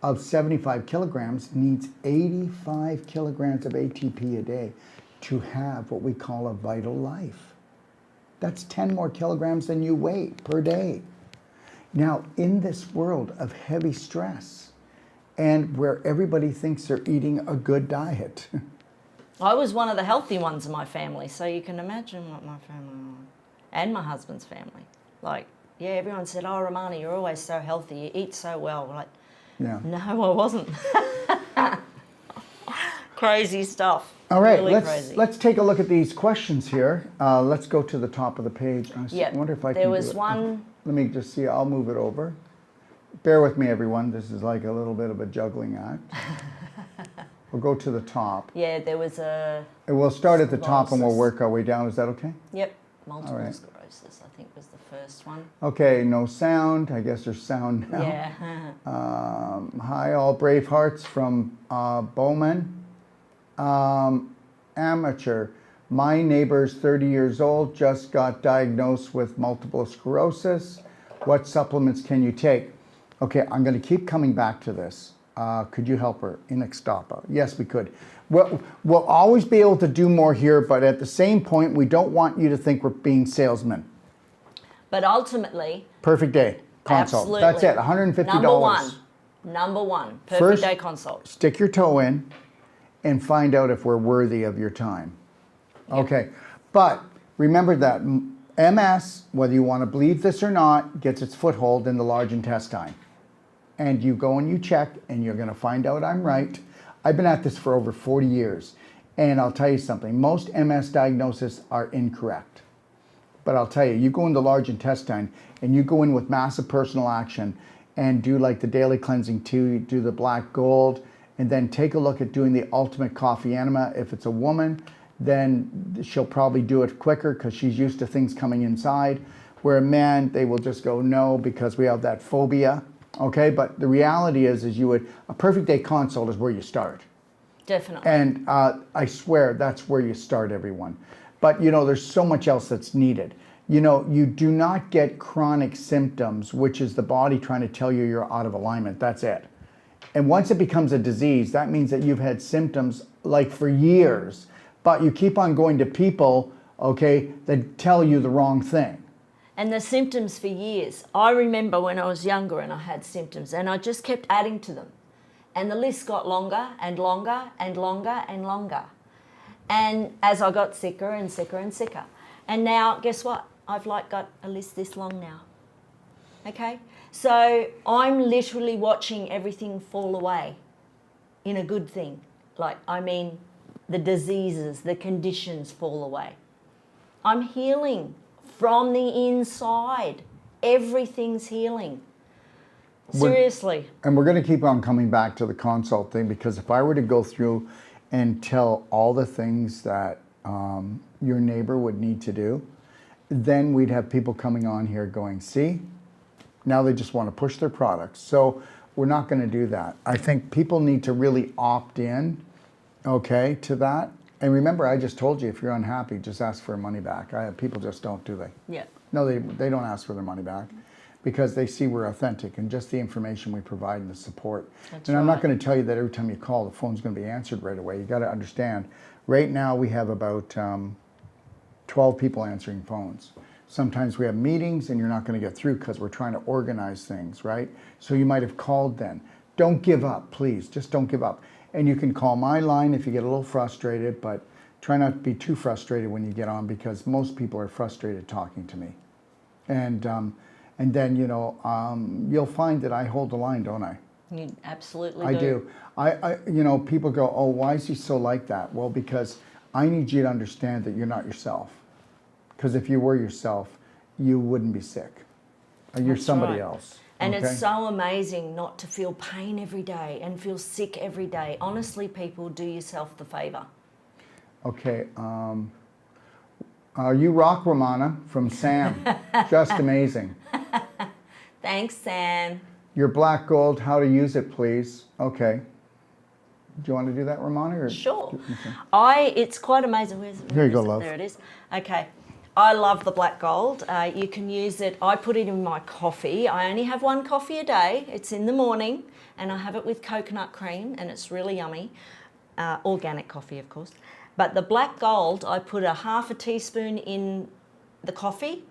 of 75 kilograms needs 85 kilograms of ATP a day to have what we call a vital life. That's 10 more kilograms than you weigh per day. Now, in this world of heavy stress and where everybody thinks they're eating a good diet. I was one of the healthy ones in my family, so you can imagine what my family was. And my husband's family. Like, yeah, everyone said, oh, Romani, you're always so healthy, you eat so well. We're like, Yeah. no, I wasn't. Crazy stuff. All right, really crazy. let's take a look at these questions here. Let's go to the top of the page. I wonder if I can there do was it. one. Let me just see. I'll move it over. Bear with me, everyone. This is like a little bit of a juggling act. We'll go to the top. Yeah, there was a. And we'll start at the top and we'll Sclerosis. work our way down. Is that okay? Yep, multiple All right. sclerosis, I think was the first one. Okay, no sound. I guess there's sound now. Yeah. Hi, all brave hearts from Bowman. Amateur. My neighbor's 30 years old, just got diagnosed with multiple sclerosis. What supplements can you take? Okay, I'm going to keep coming back to this. Could you help her in Ixtapa? Yes, we could. We'll always be able to do more here, but at the same point, we don't want you to think we're being salesmen. But ultimately, Perfect day consult. absolutely. That's it, $150. Number one, perfect First, day consult. Stick your toe in and find out if we're worthy of your time. Okay, but remember that MS, whether you want to believe this or not, gets its foothold in the large intestine. And you go and you check, and you're going to find out I'm right. I've been at this for over 40 years, and I'll tell you something. Most MS diagnoses are incorrect. But I'll tell you, you go in the large intestine, and you go in with massive personal action, and do like the daily cleansing 2, do the black gold, and then take a look at doing the ultimate coffee enema. If it's a woman, then she'll probably do it quicker because she's used to things coming inside. Where a man, they will just go no because we have that phobia. Okay, but the reality is a perfect day consult is where you start. Definitely. And I swear that's where you start, everyone. But there's so much else that's needed. You do not get chronic symptoms, which is the body trying to tell you you're out of alignment. That's it. And once it becomes a disease, that means that you've had symptoms like for years, but you keep on going to people, okay, that tell you the wrong thing. And the symptoms for years. I remember when I was younger and I had symptoms and I just kept adding to them. And the list got longer and longer and longer and longer. And as I got sicker and sicker and sicker. And now, guess what? I've got a list this long now. Okay? So I'm literally watching everything fall away in a good thing. The diseases, the conditions fall away. I'm healing from the inside. Everything's healing. Seriously. And we're going to keep on coming back to the consult thing, because if I were to go through and tell all the things that your neighbor would need to do, then we'd have people coming on here going, see, now they just want to push their products. So we're not going to do that. I think people need to really opt in, okay, to that. And remember, I just told you, if you're unhappy, just ask for money back. People just don't, do they? Yeah. No, they don't ask for their money back because they see we're authentic and just the information we provide and the support. That's and right. I'm not going to tell you that every time you call, the phone's going to be answered right away. You got to understand, right now we have about 12 people answering phones. Sometimes we have meetings and you're not going to get through because we're trying to organize things, right? So you might have called then. Don't give up, please. Just don't give up. And you can call my line if you get a little frustrated, but try not to be too frustrated when you get on, because most people are frustrated talking to me. And then, you'll find that I hold the line, don't I? You absolutely I do. People go, oh, why is he so like that? Well, because I need you to understand that you're not yourself. Because if you were yourself, you wouldn't be sick. You're That's somebody right. else. And okay? it's so amazing not to feel pain every day and feel sick every day. Honestly, people, do yourself the favor. Okay. You rock, Romana, from Sam. Just amazing. Thanks, Sam. Your black gold, how to use it, please. Okay. Do you want to do that, Romana? Or? Sure. Okay. It's quite amazing. Here you go, it? love. There it is. Okay. I love the black gold. You can use it. I put it in my coffee. I only have one coffee a day. It's in the morning, and I have it with coconut cream, and it's really yummy. Organic coffee, of course. But the black gold, I put a half a teaspoon in the coffee,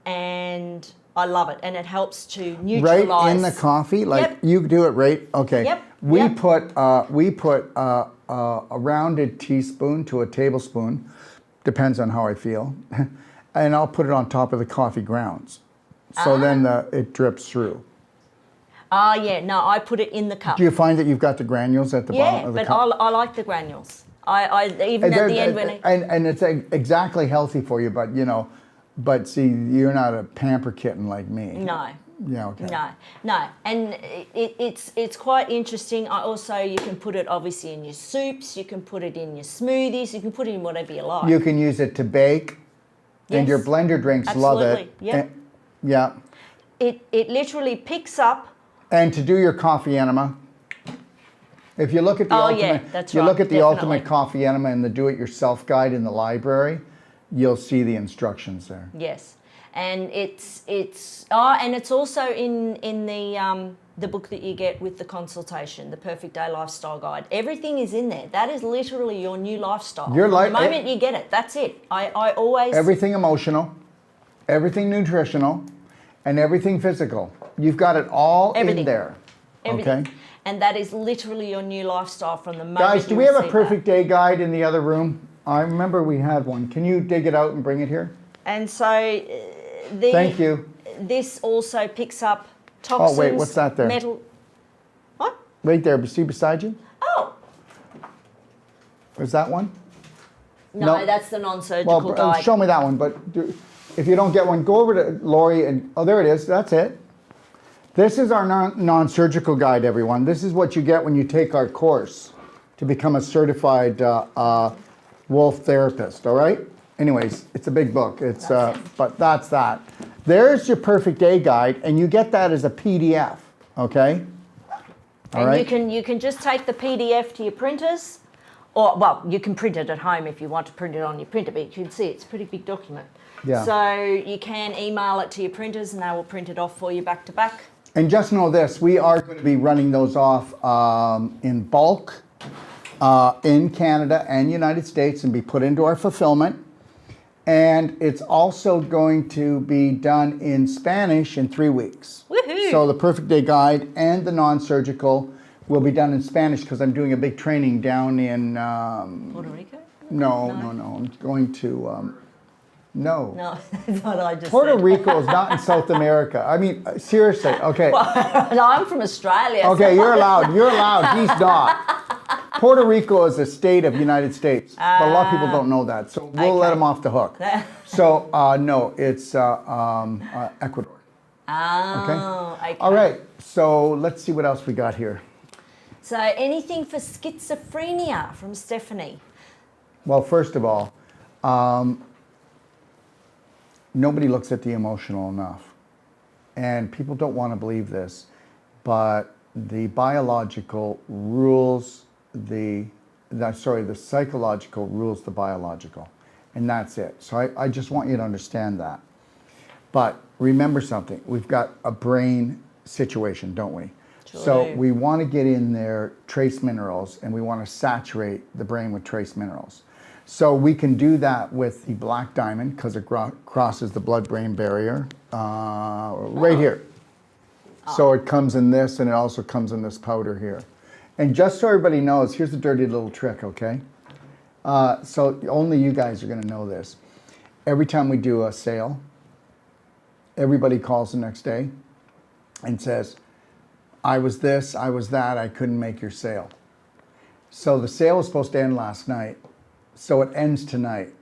and I love it. And it helps to neutralize. Right in the coffee? Like, yep. You do it right? Okay. Yep. We put a rounded teaspoon to a tablespoon, depends on how I feel, and I'll put it on top of the coffee grounds. So then it drips through. Yeah, no, I put it in the cup. Do you find that you've got the granules at the bottom of the cup? Yeah, but I like the granules. I even at the end when and it's exactly healthy for you, but see, you're not a pamper kitten like me. No. Yeah, okay. No, and it's quite interesting. You can put it obviously in your soups, you can put it in your smoothies, you can put it in whatever you like. You can use it to bake, and your blender drinks love it. Yep. Yeah. It literally picks up. And to do your coffee enema, if you look at the ultimate coffee enema in the do-it-yourself guide in the library, you'll see the instructions there. Yes, and it's also in the book that you get with the consultation, the Perfect Day Lifestyle Guide. Everything is in there. That is literally your new lifestyle. The moment you get it, that's it. I always everything emotional, everything nutritional, and everything physical. You've got it all in there. Everything. Okay. And that is literally your new lifestyle from the moment. Guys, do we have a perfect day guide in the other room? I remember we had one. Can you dig it out and bring it here? And so thank you. This also picks up toxins. Oh wait, what's that there? Metal. What? Right there. See beside you? Oh. Is that one? No, that's the non-surgical guide. Show me that one. But if you don't get one, go over to Lori and there it is. That's it. This is our non-surgical guide, everyone. This is what you get when you take our course to become a certified wolf therapist, all right? Anyways, it's a big book. It's but that's that. There's your perfect day guide, and you get that as a PDF, okay? All right. You can just take the PDF to your printers, or well, you can print it at home if you want to print it on your printer, but you can see it's a pretty big document. Yeah. So you can email it to your printers and they will print it off for you back to back. And just know this, we are going to be running those off in bulk in Canada and United States and be put into our fulfillment. And it's also going to be done in Spanish in 3 weeks. Woohoo! So the Perfect Day Guide and the non-surgical will be done in Spanish because I'm doing a big training down in... Puerto Rico? No. I'm going to... No. No, that's what I just Puerto said. Rico is not in South America. I mean, seriously, okay. No, I'm from Australia. Okay, so- you're allowed. He's not. Puerto Rico is a state of United States, but a lot of people don't know that. So we'll let them off the hook. So no, it's Ecuador. Oh, okay. All right. So let's see what else we got here. So anything for schizophrenia from Stephanie? Well, first of all, nobody looks at the emotional enough. And people don't want to believe this, but the biological rules the psychological rules the biological. And that's it. So I just want you to understand that. But remember something, we've got a brain situation, don't we? Sure So do. we want to get in there trace minerals, and we want to saturate the brain with trace minerals. So we can do that with the black diamond because it crosses the blood-brain barrier right here. So it comes in this, and it also comes in this powder here. And just so everybody knows, here's a dirty little trick, okay? So only you guys are going to know this. Every time we do a sale, everybody calls the next day and says, I was this, I was that, I couldn't make your sale. So the sale was supposed to end last night. So it ends tonight.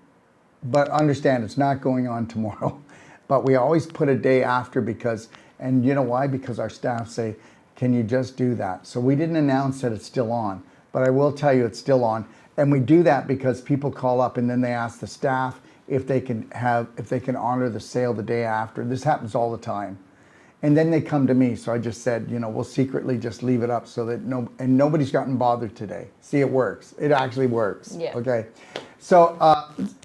But understand, it's not going on tomorrow. But we always put a day after because, and you know why? Because our staff say, can you just do that? So we didn't announce that it's still on, but I will tell you it's still on. And we do that because people call up and then they ask the staff if they can honor the sale the day after. This happens all the time. And then they come to me. So I just said, you know, we'll secretly just leave it up so that nobody's gotten bothered today. See, it works. It actually works. Yeah. Okay. So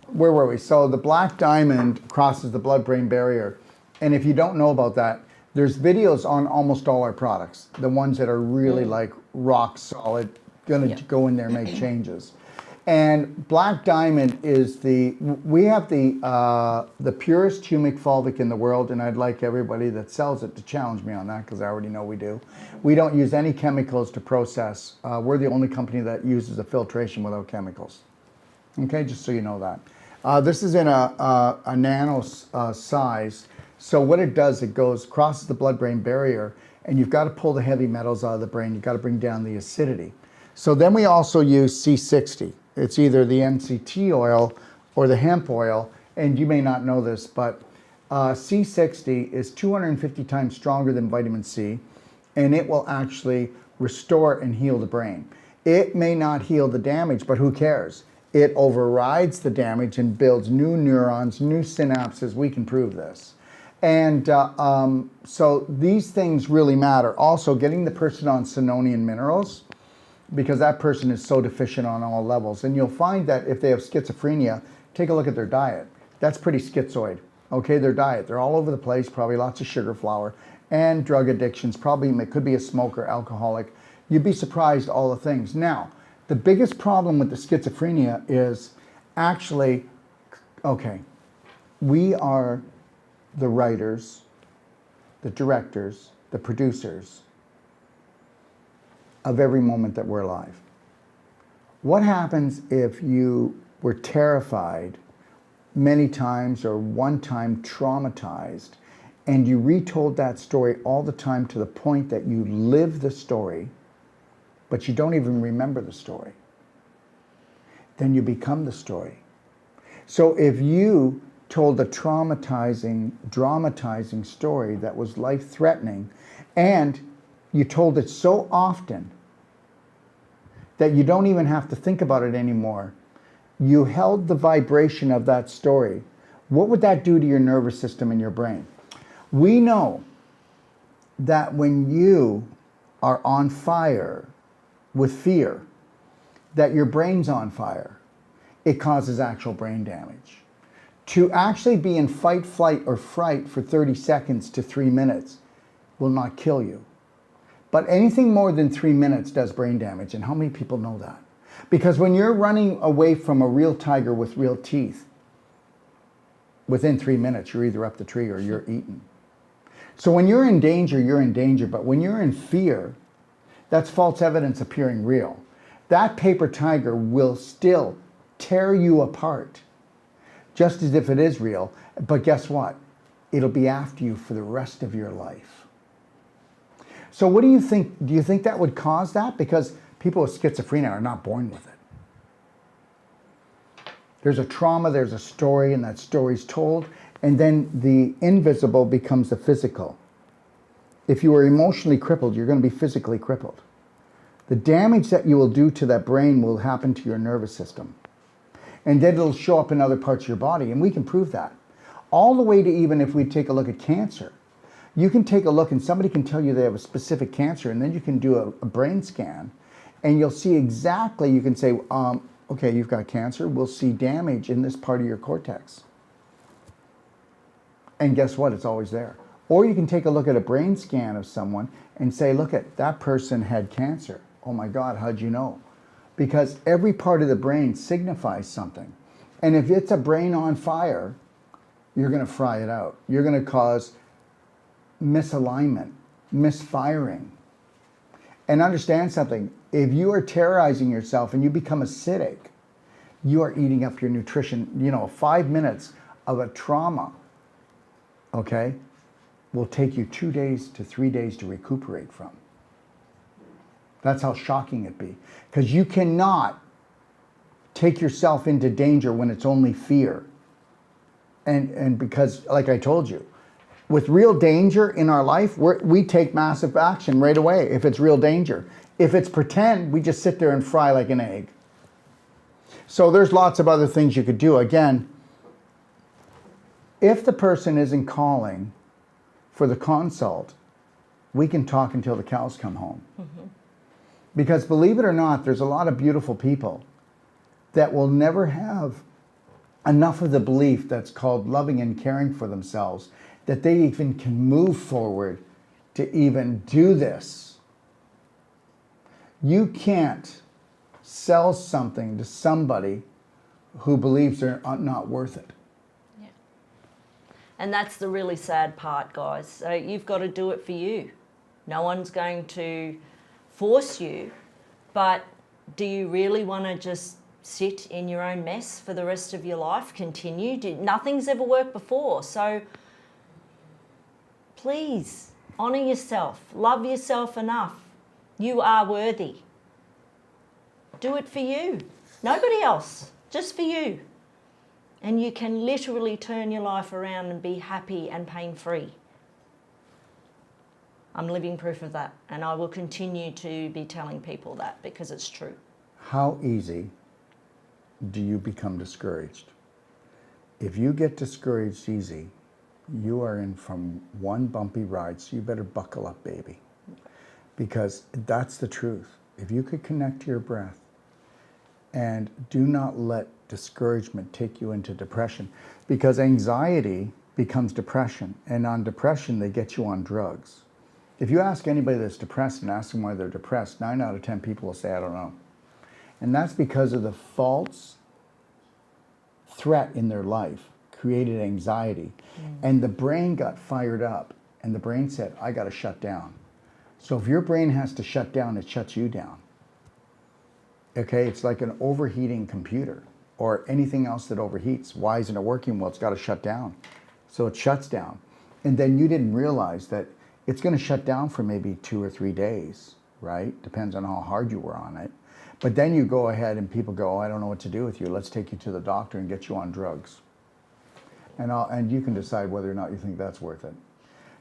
where were we? So the black diamond crosses the blood-brain barrier. And if you don't know about that, there's videos on almost all our products. The ones that are really like rock solid, gonna go in there and make changes. And black diamond is we have the purest humic fulvic in the world, and I'd like everybody that sells it to challenge me on that because I already know we do. We don't use any chemicals to process. We're the only company that uses a filtration without chemicals. Okay, just so you know that. This is in a nano size. So what it does, it crosses the blood-brain barrier, and you've got to pull the heavy metals out of the brain. You've got to bring down the acidity. So then we also use C60. It's either the MCT oil or the hemp oil, and you may not know this, but C60 is 250 times stronger than vitamin C, and it will actually restore and heal the brain. It may not heal the damage, but who cares? It overrides the damage and builds new neurons, new synapses. We can prove this. And so these things really matter. Also, getting the person on Senonian minerals, because that person is so deficient on all levels. And you'll find that if they have schizophrenia, take a look at their diet. That's pretty schizoid, okay, their diet. They're all over the place, probably lots of sugar, flour, and drug addictions. Probably could be a smoker, alcoholic. You'd be surprised all the things. Now, the biggest problem with the schizophrenia is actually, okay, we are the writers, the directors, the producers of every moment that we're alive. What happens if you were terrified many times or one time traumatized and you retold that story all the time to the point that you live the story, but you don't even remember the story? Then you become the story. So if you told a traumatizing, dramatizing story that was life-threatening, And you told it so often that you don't even have to think about it anymore. You held the vibration of that story. What would that do to your nervous system and your brain? We know that when you are on fire with fear, that your brain's on fire, it causes actual brain damage. To actually be in fight, flight, or fright for 30 seconds to 3 minutes will not kill you. But anything more than 3 minutes does brain damage. And how many people know that? Because when you're running away from a real tiger with real teeth, within 3 minutes, you're either up the tree or you're eaten. So when you're in danger, you're in danger. But when you're in fear, that's false evidence appearing real. That paper tiger will still tear you apart, just as if it is real. But guess what? It'll be after you for the rest of your life. So what do you think? Do you think that would cause that? Because people with schizophrenia are not born with it. There's a trauma, there's a story, and that story's told, and then the invisible becomes the physical. If you are emotionally crippled, you're going to be physically crippled. The damage that you will do to that brain will happen to your nervous system. And then it'll show up in other parts of your body, and we can prove that. All the way to even if we take a look at cancer. You can take a look and somebody can tell you they have a specific cancer, and then you can do a brain scan, and you'll see exactly, you can say, okay, you've got cancer, we'll see damage in this part of your cortex. And guess what? It's always there. Or you can take a look at a brain scan of someone and say, look at that person had cancer. Oh my God, how'd you know? Because every part of the brain signifies something. And if it's a brain on fire, you're going to fry it out. You're going to cause misalignment, misfiring. And understand something. If you are terrorizing yourself and you become acidic, you are eating up your nutrition. 5 minutes of a trauma, okay, will take you 2 days to 3 days to recuperate from. That's how shocking it be. Because you cannot take yourself into danger when it's only fear. And because, like I told you, with real danger in our life, we take massive action right away if it's real danger. If it's pretend, we just sit there and fry like an egg. So there's lots of other things you could do. Again, if the person isn't calling for the consult, we can talk until the cows come home. Mm-hmm. Because believe it or not, there's a lot of beautiful people that will never have enough of the belief that's called loving and caring for themselves that they even can move forward to even do this. You can't sell something to somebody who believes they're not worth it. Yeah. And that's the really sad part, guys. So you've got to do it for you. No one's going to force you, but do you really want to just sit in your own mess for the rest of your life? Continue? Nothing's ever worked before, so please honour yourself, love yourself enough. You are worthy. Do it for you. Nobody else, just for you. And you can literally turn your life around and be happy and pain-free. I'm living proof of that, and I will continue to be telling people that because it's true. How easy do you become discouraged? If you get discouraged easy, you are in from one bumpy ride, so you better buckle up, baby. Because that's the truth. If you could connect to your breath and do not let discouragement take you into depression, because anxiety becomes depression, and on depression, they get you on drugs. If you ask anybody that's depressed and ask them why they're depressed, 9 out of 10 people will say, I don't know. And that's because of the false threat in their life created anxiety. And the brain got fired up, and the brain said, I got to shut down. So if your brain has to shut down, it shuts you down. Okay, it's like an overheating computer or anything else that overheats. Why isn't it working? Well, it's got to shut down. So it shuts down. And then you didn't realize that it's going to shut down for maybe 2 or 3 days, right? Depends on how hard you were on it. But then you go ahead and people go, oh, I don't know what to do with you. Let's take you to the doctor and get you on drugs. And you can decide whether or not you think that's worth it.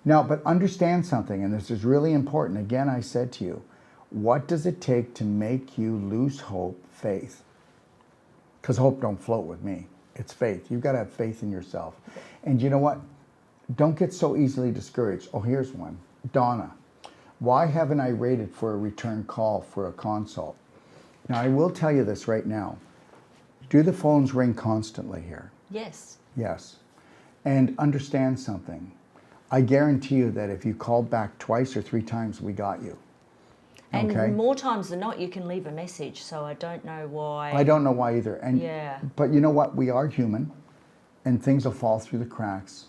Now, but understand something, and this is really important. Again, I said to you, what does it take to make you lose hope? Faith. Because hope don't float with me. It's faith. You've got to have faith in yourself. And you know what? Don't get so easily discouraged. Oh, here's one. Donna, why haven't I waited for a return call for a consult? Now, I will tell you this right now. Do the phones ring constantly here? Yes. Yes. And understand something. I guarantee you that if you called back twice or 3 times, we got you. And okay? more times than not, you can leave a message. So I don't know why. I don't know why either. And yeah. But you know what? We are human, and things will fall through the cracks.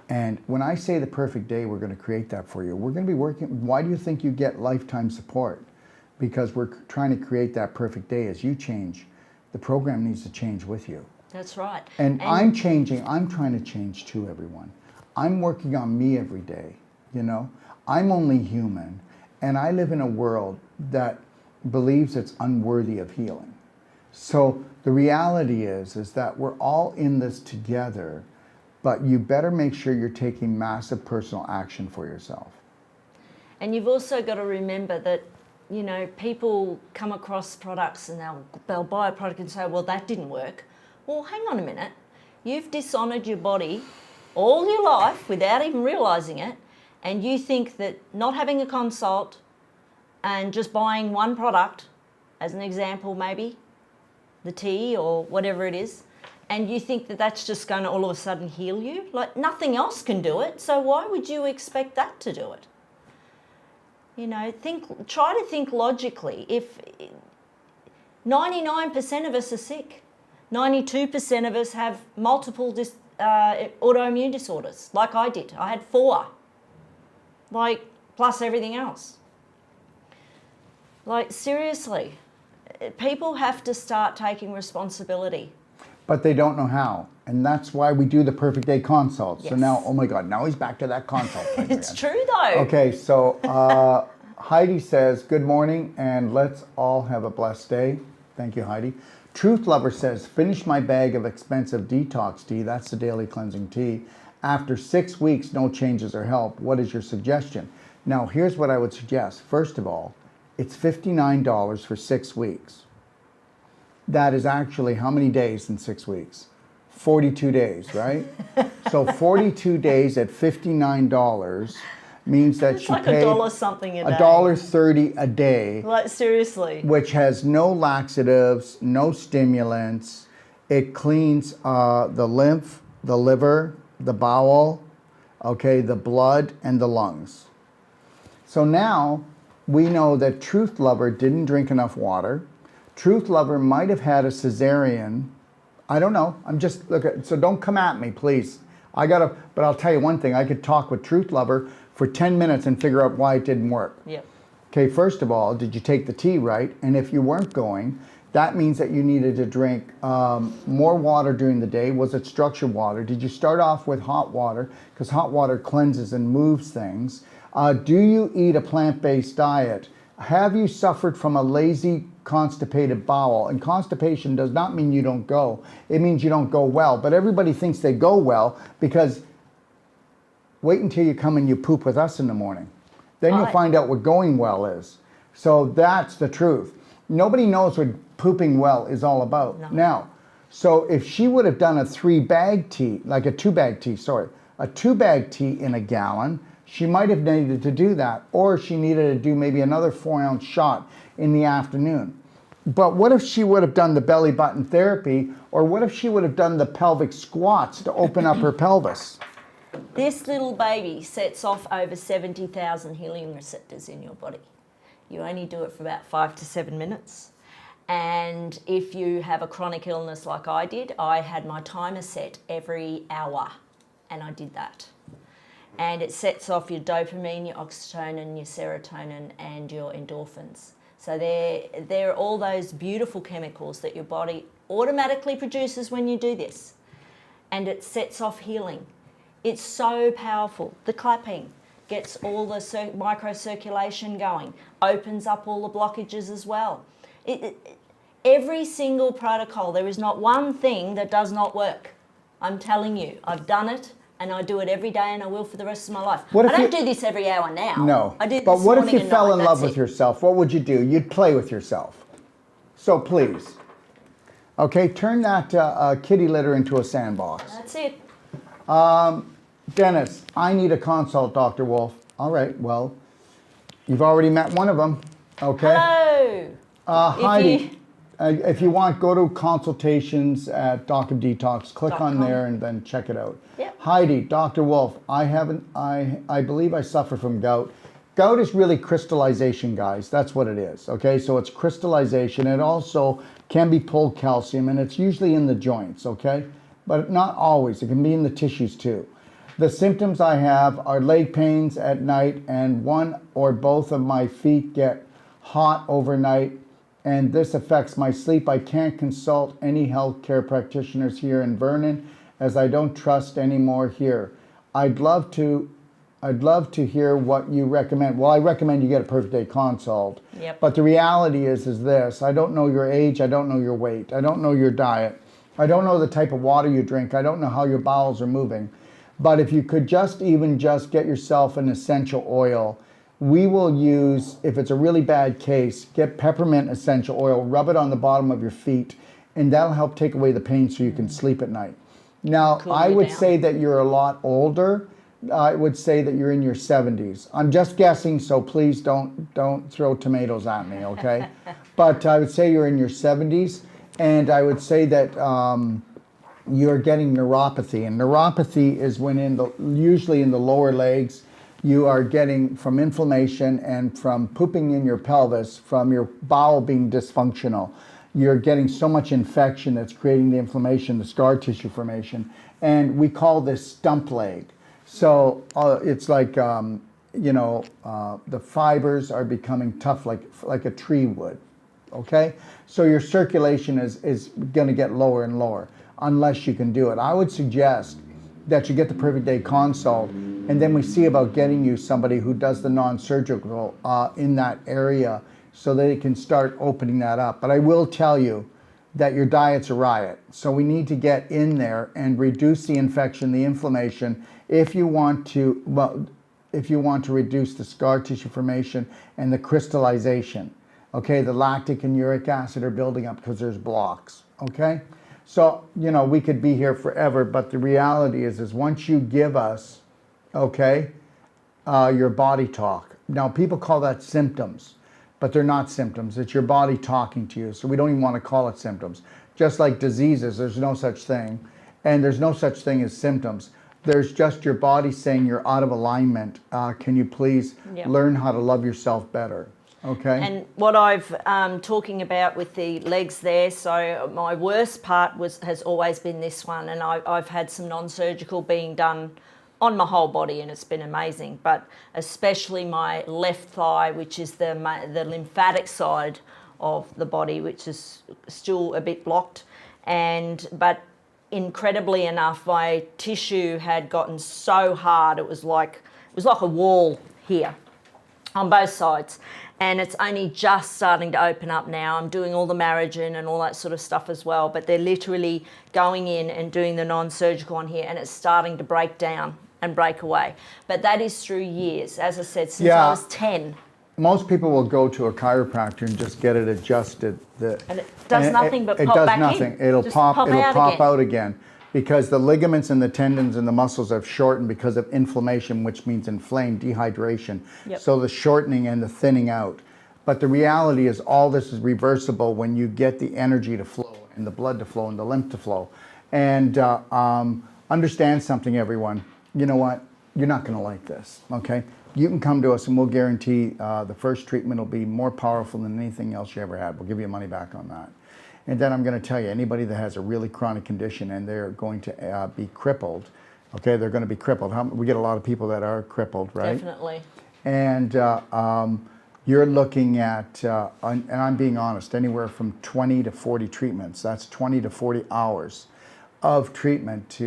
And when I say the perfect day, we're going to create that for you. We're going to be working. Why do you think you get lifetime support? Because we're trying to create that perfect day. As you change, the program needs to change with you. That's right. And I'm changing. I'm trying to change too, everyone. I'm working on me every day, you know. I'm only human, and I live in a world that believes it's unworthy of healing. So the reality is that we're all in this together, but you better make sure you're taking massive personal action for yourself. And you've also got to remember that, you know, people come across products and they'll buy a product and say, well, that didn't work. Well, hang on a minute. You've dishonored your body all your life without even realizing it, and you think that not having a consult and just buying one product, as an example maybe, the tea or whatever it is, and you think that that's just going to all of a sudden heal you? Like, nothing else can do it, so why would you expect that to do it? You know, try to think logically. If 99% of us are sick, 92% of us have multiple autoimmune disorders, like I did. I had 4, like, plus everything else. Like, seriously, people have to start taking responsibility. But they don't know how. And that's why we do the Perfect Day consult. Yes. So now, oh my God, now he's back to that consult thing It's again. true though. Okay, so Heidi says, good morning, and let's all have a blessed day. Thank you, Heidi. Truth Lover says, finish my bag of expensive detox tea. That's the daily cleansing tea. After 6 weeks, no changes or help. What is your suggestion? Now, here's what I would suggest. First of all, it's $59 for 6 weeks. That is actually how many days in 6 weeks? 42 days, right? So 42 days at $59 means that It's she like paid $1 something a day. $1.30 a day. Like, seriously. Which has no laxatives, no stimulants. It cleans the lymph, the liver, the bowel, okay, the blood, and the lungs. So now we know that Truth Lover didn't drink enough water. Truth Lover might have had a cesarean. I don't know. I'm just, so don't come at me, please. But I'll tell you one thing. I could talk with Truth Lover for 10 minutes and figure out why it didn't work. Yep. Okay, first of all, did you take the tea right? And if you weren't going, that means that you needed to drink more water during the day. Was it structured water? Did you start off with hot water? Because hot water cleanses and moves things. Do you eat a plant-based diet? Have you suffered from a lazy, constipated bowel? And constipation does not mean you don't go. It means you don't go well. But everybody thinks they go well because wait until you come and you poop with us in the morning. Then you'll find out what going well is. So that's the truth. Nobody knows what pooping well is all about. No. Now, so if she would have done a 2-bag tea in a gallon, she might have needed to do that. Or she needed to do maybe another 4-ounce shot in the afternoon. But what if she would have done the belly button therapy? Or what if she would have done the pelvic squats to open up her pelvis? This little baby sets off over 70,000 healing receptors in your body. You only do it for about 5 to 7 minutes. And if you have a chronic illness like I did, I had my timer set every hour, and I did that. And it sets off your dopamine, your oxytocin, your serotonin, and your endorphins. So they're all those beautiful chemicals that your body automatically produces when you do this. And it sets off healing. It's so powerful. The clapping gets all the microcirculation going, opens up all the blockages as well. Every single protocol, there is not one thing that does not work. I'm telling you, I've done it And I do it every day, and I will for the rest of my life. What I if don't you- do this every hour now. No. I do But this what if morning you and fell night, in that's love with it. yourself? What would you do? You'd play with yourself. So please. Okay, turn that kitty litter into a sandbox. That's it. Dennis, I need a consult, Dr. Wolf. All right, well, you've already met one of them. Okay. Hello. Heidi, if you want, go to consultations at Docofdetox. Click on .com. there and then check it out. Yep. Heidi, Dr. Wolf, I believe I suffer from gout. Gout is really crystallization, guys. That's what it is. Okay, so it's crystallization. It also can be pulled calcium, and it's usually in the joints. Okay, but not always. It can be in the tissues too. The symptoms I have are leg pains at night, and one or both of my feet get hot overnight, and this affects my sleep. I can't consult any healthcare practitioners here in Vernon as I don't trust anymore here. I'd love to hear what you recommend. Well, I recommend you get a perfect day consult. Yep. But the reality is this. I don't know your age. I don't know your weight. I don't know your diet. I don't know the type of water you drink. I don't know how your bowels are moving. But if you could just get yourself an essential oil, we will use, if it's a really bad case, get peppermint essential oil, rub it on the bottom of your feet, and that'll help take away the pain so you can sleep at night. Now, Cool I you would down. say that you're a lot older. I would say that you're in your 70s. I'm just guessing, so please don't throw tomatoes at me, okay? But I would say you're in your 70s, and I would say that you're getting neuropathy, and neuropathy is when usually in the lower legs, you are getting from inflammation and from pooping in your pelvis, from your bowel being dysfunctional. You're getting so much infection that's creating the inflammation, the scar tissue formation, and we call this stump leg. So it's like, the fibers are becoming tough like a tree would, okay? So your circulation is gonna get lower and lower unless you can do it. I would suggest that you get the perfect day consult, and then we see about getting you somebody who does the non-surgical in that area so that it can start opening that up. But I will tell you that your diet's a riot. So we need to get in there and reduce the infection, the inflammation, if you want to reduce the scar tissue formation and the crystallization. Okay, the lactic and uric acid are building up because there's blocks. Okay, so we could be here forever, but the reality is once you give us, okay, your body talk. Now people call that symptoms, but they're not symptoms. It's your body talking to you. So we don't even want to call it symptoms. Just like diseases, there's no such thing, and there's no such thing as symptoms. There's just your body saying you're out of alignment. Can you please learn how to love yourself better? Okay. And what I've talking about with the legs there, so my worst part has always been this one, and I've had some non-surgical being done on my whole body, and it's been amazing, but especially my left thigh, which is the lymphatic side of the body, which is still a bit blocked, but incredibly enough, my tissue had gotten so hard, it was like a wall here on both sides, and it's only just starting to open up now. I'm doing all the Marrogen and all that sort of stuff as well, but they're literally going in and doing the non-surgical on here, and it's starting to break down and break away. But that is through years, as I said, since I was 10. Most people will go to a chiropractor and just get it adjusted. And it does nothing but it pop does back nothing. in. It'll Just pop again. out again because the ligaments and the tendons and the muscles have shortened because of inflammation, which means inflamed, dehydration. Yep. So the shortening and the thinning out. But the reality is all this is reversible when you get the energy to flow and the blood to flow and the lymph to flow. And understand something, everyone. You know what? You're not going to like this, okay? You can come to us and we'll guarantee the first treatment will be more powerful than anything else you ever had. We'll give you money back on that. And then I'm going to tell you, anybody that has a really chronic condition and they're going to be crippled, okay, they're going to be crippled. We get a lot of people that are crippled, right? Definitely. And you're looking at, and I'm being honest, anywhere from 20 to 40 treatments. That's 20 to 40 hours of treatment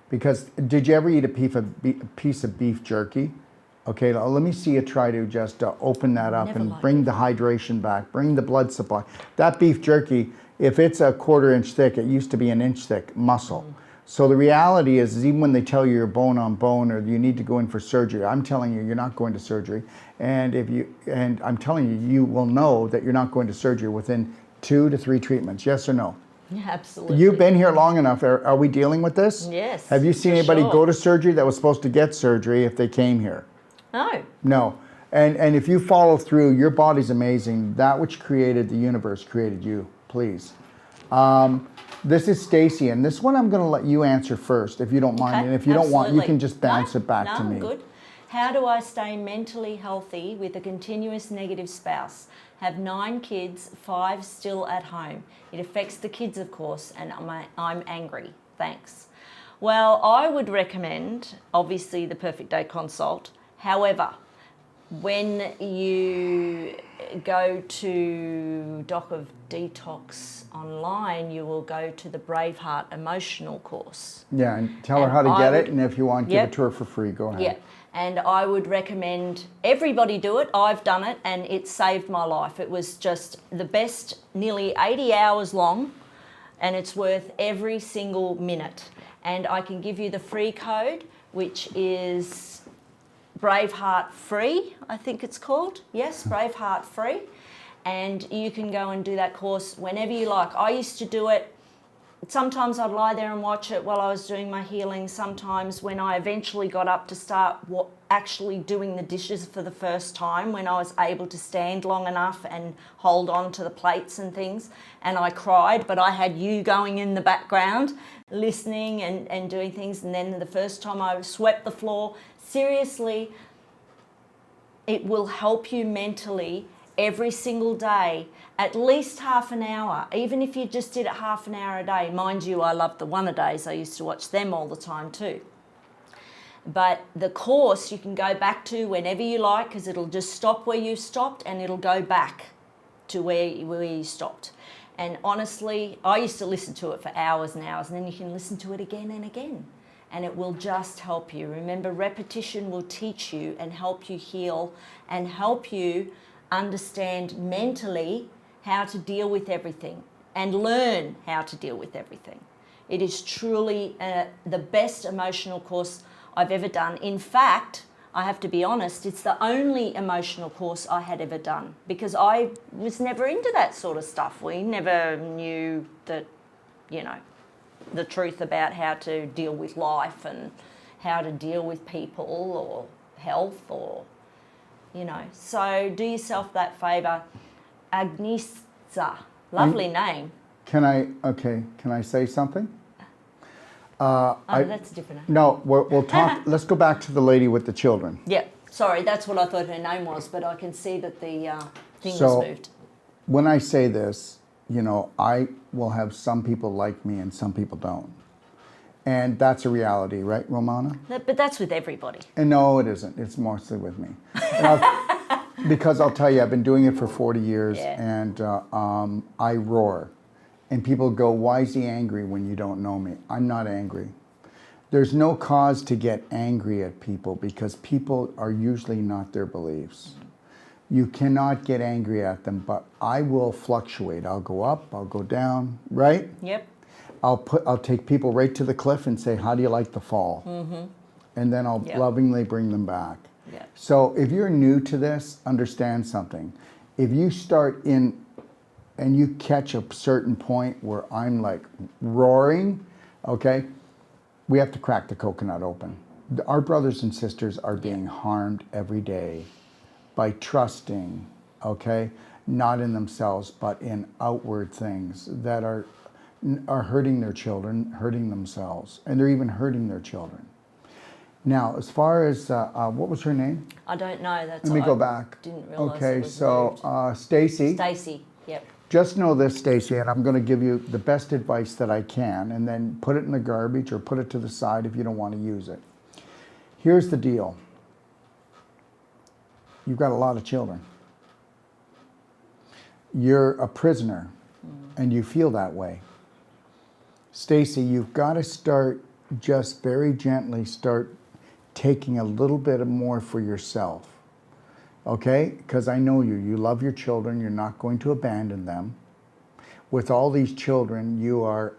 because did you ever eat a piece of beef jerky? Okay, let me see you try to just open that up and bring the hydration back, bring the blood supply. That beef jerky, if it's a 1/4 inch thick, it used to be an inch thick muscle. So the reality is even when they tell you you're bone on bone or you need to go in for surgery, I'm telling you, you're not going to surgery. And I'm telling you, you will know that you're not going to surgery within 2 to 3 treatments. Yes or no? Yeah, absolutely. You've been here long enough. Are we dealing with this? Yes. Have you seen for anybody sure. go to surgery that was supposed to get surgery if they came here? No. No. And if you follow through, your body's amazing. That which created the universe created you. Please. This is Stacy, and this one I'm going to let you answer first, if you don't mind. Okay, And if you don't want, you absolutely. can just bounce it back to me. I'm good. How do I stay mentally healthy with a continuous negative spouse? Have 9 kids, 5 still at home. It affects the kids, of course, and I'm angry. Thanks. Well, I would recommend, obviously, the Perfect Day consult. However, when you go to Docofdetox online, you will go to the Braveheart emotional course. Yeah, and tell her how to get it, and if you want, give it to her for free. Go ahead. Yeah, and I would recommend everybody do it. I've done it, and it saved my life. It was just the best, nearly 80 hours long, and it's worth every single minute. And I can give you the free code, which is Braveheart Free, I think it's called. Yes, Braveheart Free. And you can go and do that course whenever you like. I used to do it. Sometimes I'd lie there and watch it while I was doing my healing. Sometimes when I eventually got up to start actually doing the dishes for the first time, when I was able to stand long enough and hold on to the plates and things, and I cried, but I had you going in the background, listening and doing things. And then the first time I swept the floor, seriously, it will help you mentally every single day, at least half an hour, even if you just did it half an hour a day. Mind you, I love the one-a-days. I used to watch them all the time too. But the course you can go back to whenever you like, because it'll just stop where you stopped and it'll go back to where you stopped. And honestly, I used to listen to it for hours and hours, and then you can listen to it again and again. And it will just help you. Remember, repetition will teach you and help you heal and help you understand mentally how to deal with everything and learn how to deal with everything. It is truly the best emotional course I've ever done. In fact, I have to be honest, it's the only emotional course I had ever done, because I was never into that sort of stuff. We never knew that, the truth about how to deal with life and how to deal with people or health or, So do yourself that favour. Agnesa, lovely name. Can I say something? That's different. No, we'll talk. Let's go back to the lady with the children. Yeah, sorry, that's what I thought her name was, but I can see that the thing So, was moved. When I say this, I will have some people like me and some people don't. And that's a reality, right, Romana? But that's with everybody. And no, it isn't. It's mostly with me. Because I'll tell you, I've been doing it for 40 years, and I roar. And people go, why is he angry when you don't know me? I'm not angry. There's no cause to get angry at people because people are usually not their beliefs. You cannot get angry at them, but I will fluctuate. I'll go up, I'll go down, right? Yep. I'll take people right to the cliff and say, how do you like the fall? Mm-hmm. And then I'll lovingly bring them back. Yep. So if you're new to this, understand something. If you start in and you catch a certain point where I'm like roaring, okay, we have to crack the coconut open. Our brothers and sisters are being harmed every day by trusting, okay, not in themselves, but in outward things that are hurting their children, hurting themselves, and they're even hurting their children. Now, as far as, what was her name? I don't know. Let me go back. Didn't realize okay, it was so Stacy. Stacy, yep. Just know this, Stacy, and I'm going to give you the best advice that I can, and then put it in the garbage or put it to the side if you don't want to use it. Here's the deal. You've got a lot of children. You're a prisoner, and you feel that way. Stacy, you've got to start just very gently start taking a little bit more for yourself. Okay? Because I know you. You love your children. You're not going to abandon them. With all these children, you are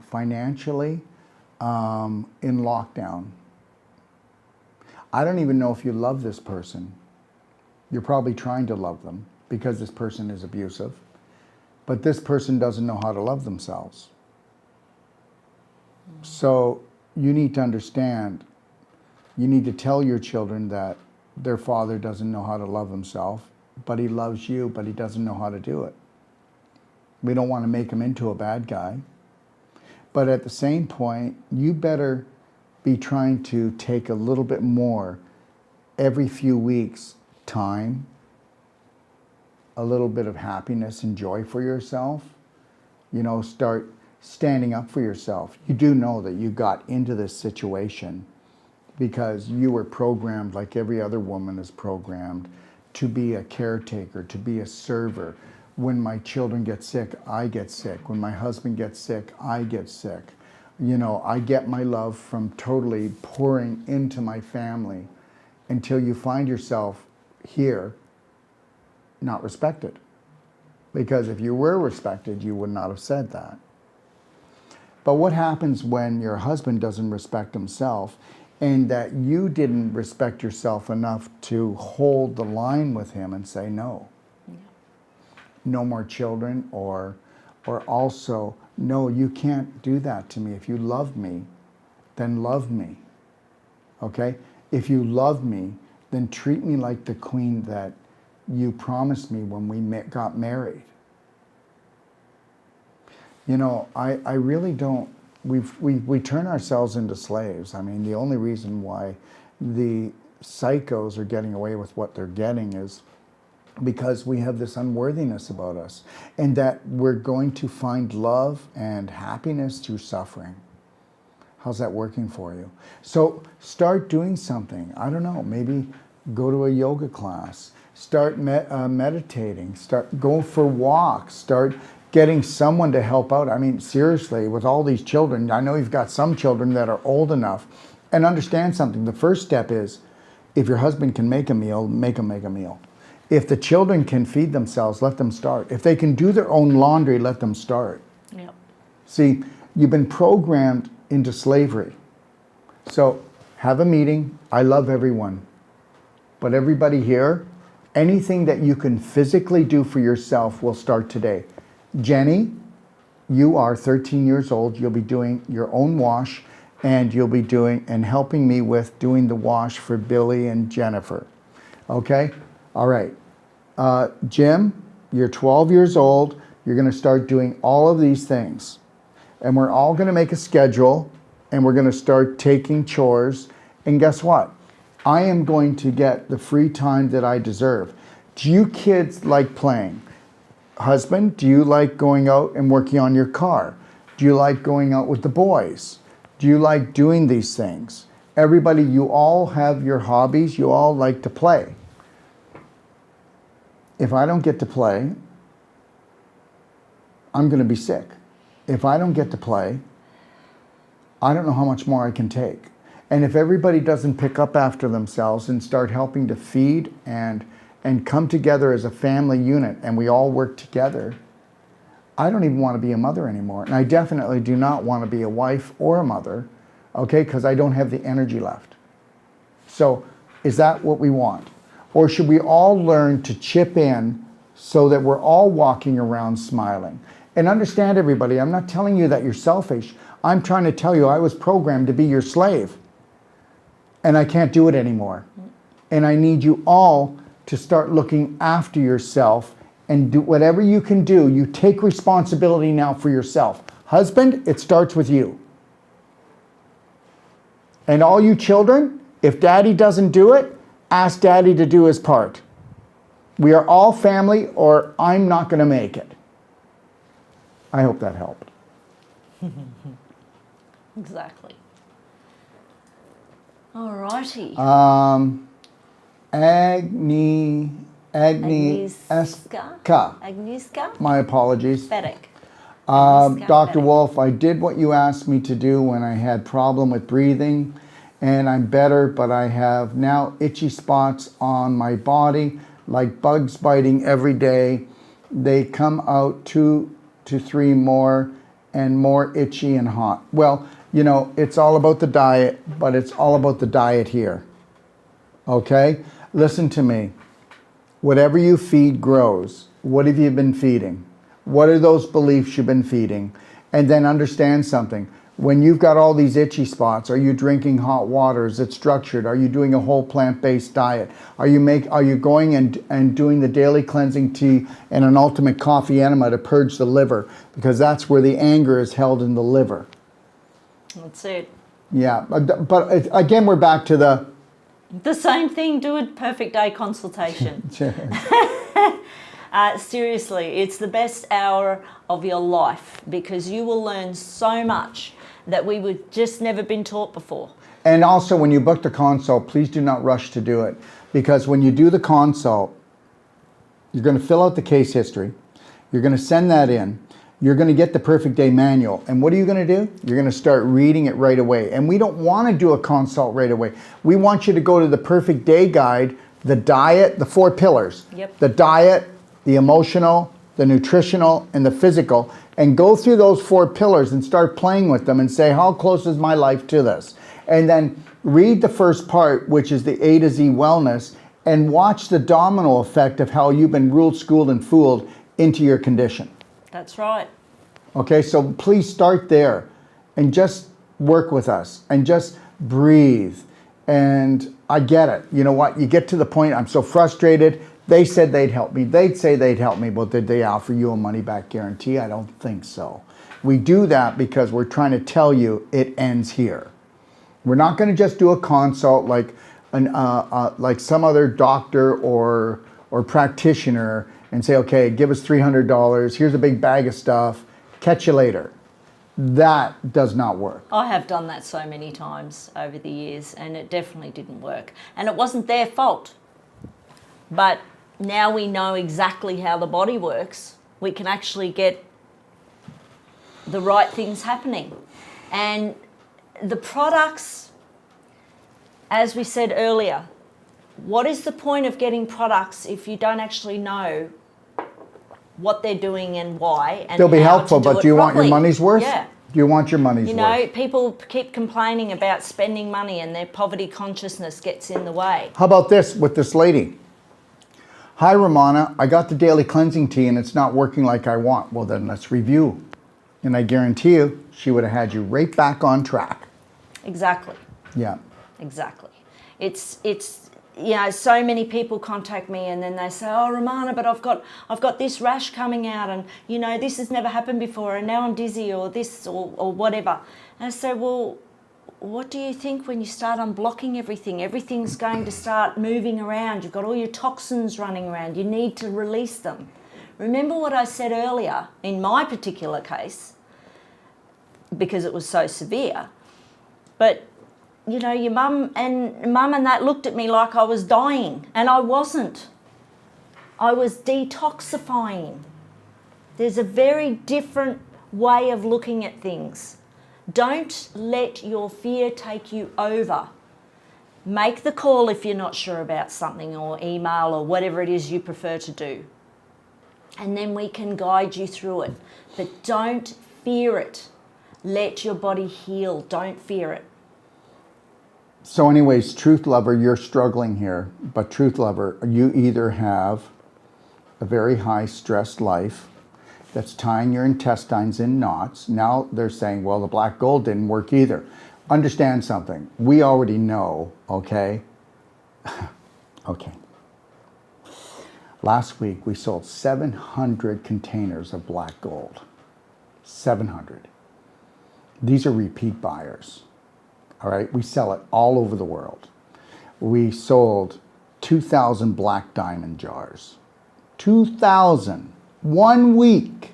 financially in lockdown. I don't even know if you love this person. You're probably trying to love them because this person is abusive. But this person doesn't know how to love themselves. So you need to understand, you need to tell your children that their father doesn't know how to love himself, but he loves you, but he doesn't know how to do it. We don't want to make him into a bad guy. But at the same point, you better be trying to take a little bit more every few weeks time, a little bit of happiness and joy for yourself. You know, start standing up for yourself. You do know that you got into this situation because you were programmed, like every other woman is programmed, to be a caretaker, to be a server. When my children get sick, I get sick. When my husband gets sick, I get sick. You know, I get my love from totally pouring into my family until you find yourself here not respected. Because if you were respected, you would not have said that. But what happens when your husband doesn't respect himself and that you didn't respect yourself enough to hold the line with him and say no? Yeah. No more children, or also, no, you can't do that to me. If you love me, then love me. Okay? If you love me, then treat me like the queen that you promised me when we got married. You know, I really don't, we turn ourselves into slaves. I mean, the only reason why the psychos are getting away with what they're getting is because we have this unworthiness about us, and that we're going to find love and happiness through suffering. How's that working for you? So start doing something. I don't know, maybe go to a yoga class, start meditating, start go for walks, start getting someone to help out. I mean, seriously, with all these children, I know you've got some children that are old enough, and understand something. The first step is, if your husband can make a meal, make him make a meal. If the children can feed themselves, let them start. If they can do their own laundry, let them start. Yep. See, you've been programmed into slavery. So have a meeting. I love everyone. But everybody here, anything that you can physically do for yourself will start today. Jenny, you are 13 years old. You'll be doing your own wash, and you'll be doing and helping me with doing the wash for Billy and Jennifer. Okay? All right. Jim, you're 12 years old. You're going to start doing all of these things. And we're all going to make a schedule, and we're going to start taking chores. And guess what? I am going to get the free time that I deserve. Do you kids like playing? Husband, do you like going out and working on your car? Do you like going out with the boys? Do you like doing these things? Everybody, you all have your hobbies. You all like to play. If I don't get to play, I'm going to be sick. If I don't get to play, I don't know how much more I can take. And if everybody doesn't pick up after themselves and start helping to feed and come together as a family unit, and we all work together, I don't even want to be a mother anymore. And I definitely do not want to be a wife or a mother, okay, because I don't have the energy left. So is that what we want? Or should we all learn to chip in so that we're all walking around smiling? And understand, everybody, I'm not telling you that you're selfish. I'm trying to tell you I was programmed to be your slave. And I can't do it anymore. And I need you all to start looking after yourself and do whatever you can do. You take responsibility now for yourself. Husband, it starts with you. And all you children, if daddy doesn't do it, ask daddy to do his part. We are all family, or I'm not going to make it. I hope that helped. Exactly. All righty. Agnieszka? My apologies. Pathetic. Dr. Wolf, I did what you asked me to do when I had problem with breathing, and I'm better, but I have now itchy spots on my body, like bugs biting every day. They come out 2 to 3 more, and more itchy and hot. Well, You know, it's all about the diet, but it's all about the diet here. Okay? Listen to me. Whatever you feed grows. What have you been feeding? What are those beliefs you've been feeding? And then understand something. When you've got all these itchy spots, are you drinking hot water? Is it structured? Are you doing a whole plant-based diet? Are you going and doing the daily cleansing tea and an ultimate coffee enema to purge the liver? Because that's where the anger is held in the liver. That's it. Yeah, but again, we're back to the same thing. Do a perfect day consultation. Seriously, it's the best hour of your life because you will learn so much that we would just never been taught before. And also, when you book the consult, please do not rush to do it, because when you do the consult, you're going to fill out the case history, you're going to send that in, you're going to get the perfect day manual, and what are you going to do? You're going to start reading it right away. And we don't want to do a consult right away. We want you to go to the perfect day guide, the diet, the 4 pillars. Yep. The diet, the emotional, the nutritional, and the physical, and go through those 4 pillars and start playing with them and say, how close is my life to this? And then read the first part, which is the A to Z wellness, and watch the domino effect of how you've been ruled, schooled, and fooled into your condition. That's right. Okay, so please start there and just work with us and just breathe. And I get it. You know what? You get to the point, I'm so frustrated. They said they'd help me. They'd say they'd help me, but did they offer you a money-back guarantee? I don't think so. We do that because we're trying to tell you it ends here. We're not going to just do a consult like some other doctor or practitioner and say, okay, give us $300. Here's a big bag of stuff. Catch you later. That does not work. I have done that so many times over the years, and it definitely didn't work. And it wasn't their fault. But now we know exactly how the body works. We can actually get the right things happening. And the products, as we said earlier, what is the point of getting products if you don't actually know what they're doing and why? And they'll be how helpful, to do but it do you want your properly? money's worth? Yeah. Do you want your money's You know, worth? people keep complaining about spending money and their poverty consciousness gets in the way. How about this with this lady? Hi, Romana, I got the daily cleansing tea and it's not working like I want. Well, then let's review. And I guarantee you, she would have had you right back on track. Exactly. Yeah. Exactly. It's you know, so many people contact me and then they say, oh, Romana, but I've got this rash coming out and, you know, this has never happened before and now I'm dizzy or this or whatever. And I say, well, what do you think when you start unblocking everything? Everything's going to start moving around. You've got all your toxins running around. You need to release them. Remember what I said earlier in my particular case, because it was so severe. But, you know, your mum and that looked at me like I was dying, and I wasn't. I was detoxifying. There's a very different way of looking at things. Don't let your fear take you over. Make the call if you're not sure about something, or email, or whatever it is you prefer to do. And then we can guide you through it. But don't fear it. Let your body heal. Don't fear it. So anyways, Truth Lover, you're struggling here. But Truth Lover, you either have a very high stressed life that's tying your intestines in knots. Now they're saying, well, the black gold didn't work either. Understand something. We already know, okay? Okay. Last week, we sold 700 containers of black gold. 700. These are repeat buyers. All right? We sell it all over the world. We sold 2,000 black diamond jars. 2,000. 1 week.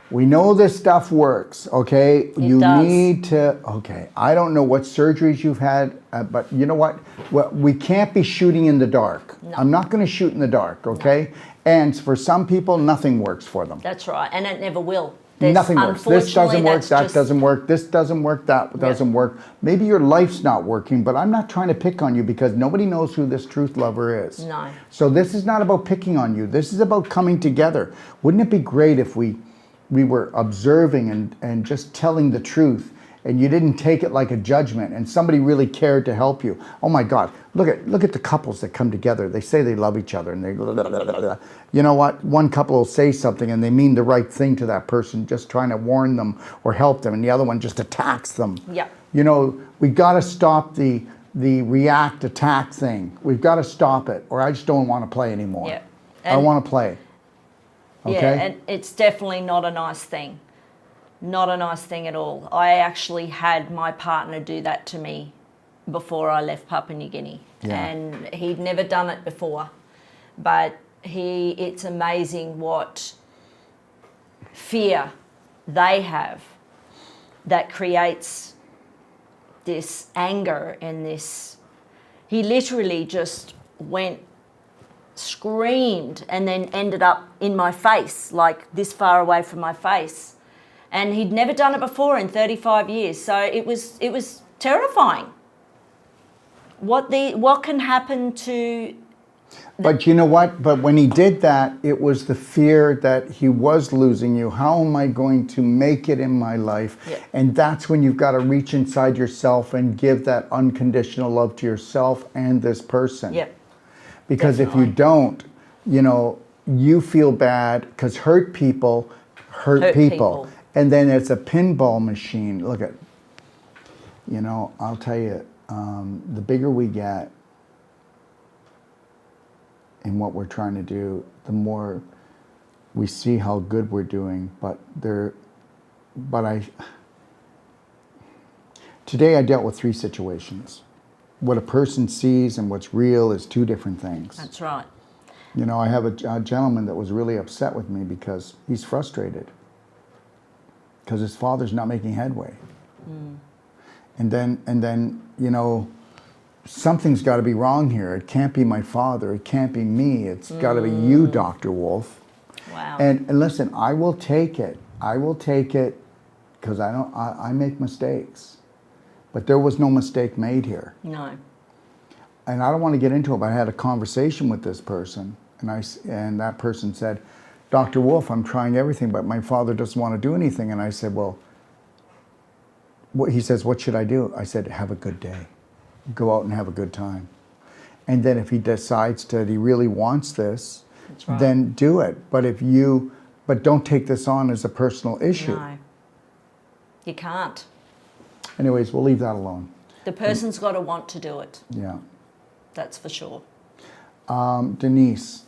We know this stuff works, okay? You need to, okay, I don't know what surgeries you've had, but you know what? Well, we can't be shooting in the dark. No. I'm not going to shoot in the dark, okay? No. And for some people, nothing works for them. That's right, and it never will. Nothing works. This doesn't work, that doesn't work, this doesn't work, that doesn't work. Maybe your life's not working, but I'm not trying to pick on you because nobody knows who this Truth Lover is. No. So this is not about picking on you. This is about coming together. Wouldn't it be great if we were observing and just telling the truth and you didn't take it like a judgment, and somebody really cared to help you. Oh my God, look at the couples that come together. They say they love each other, and they, you know what? One couple will say something, and they mean the right thing to that person, just trying to warn them or help them, and the other one just attacks them. Yeah. You know, we got to stop the react attack thing. We've got to stop it, or I just don't want to play anymore. Yeah. I want to play. Okay? Yeah, and it's definitely not a nice thing. Not a nice thing at all. I actually had my partner do that to me before I left Papua New Guinea. Yeah. And he'd never done it before. But it's amazing what fear they have that creates this anger and this. He literally just went, screamed, and then ended up in my face, like this far away from my face. And he'd never done it before in 35 years. So it was terrifying. What can happen to... But you know what? But when he did that, it was the fear that he was losing you. How am I going to make it in my life? Yeah. And that's when you've got to reach inside yourself and give that unconditional love to yourself and this person. Yep. Because Definitely. if you don't, you know, you feel bad because hurt people hurt people. And then it's a pinball machine. Look at, you know, I'll tell you, the bigger we get in what we're trying to do, the more we see how good we're doing. Today I dealt with 3 situations. What a person sees and what's real is 2 different things. That's right. You know, I have a gentleman that was really upset with me because he's frustrated because his father's not making headway. And then, you know, something's got to be wrong here. It can't be my father. It can't be me. It's got to be you, Dr. Wolf. Wow. And listen, I will take it. I will take it because I make mistakes. But there was no mistake made here. No. And I don't want to get into it, but I had a conversation with this person, and that person said, Dr. Wolf, I'm trying everything, but my father doesn't want to do anything. And I said, well, he says, what should I do? I said, have a good day. Go out and have a good time. And then if he decides that he really wants this, That's right. then do it. But don't take this on as a personal issue. No. You can't. Anyways, we'll leave that alone. The person's got to want to do it. Yeah. That's for sure. Denise,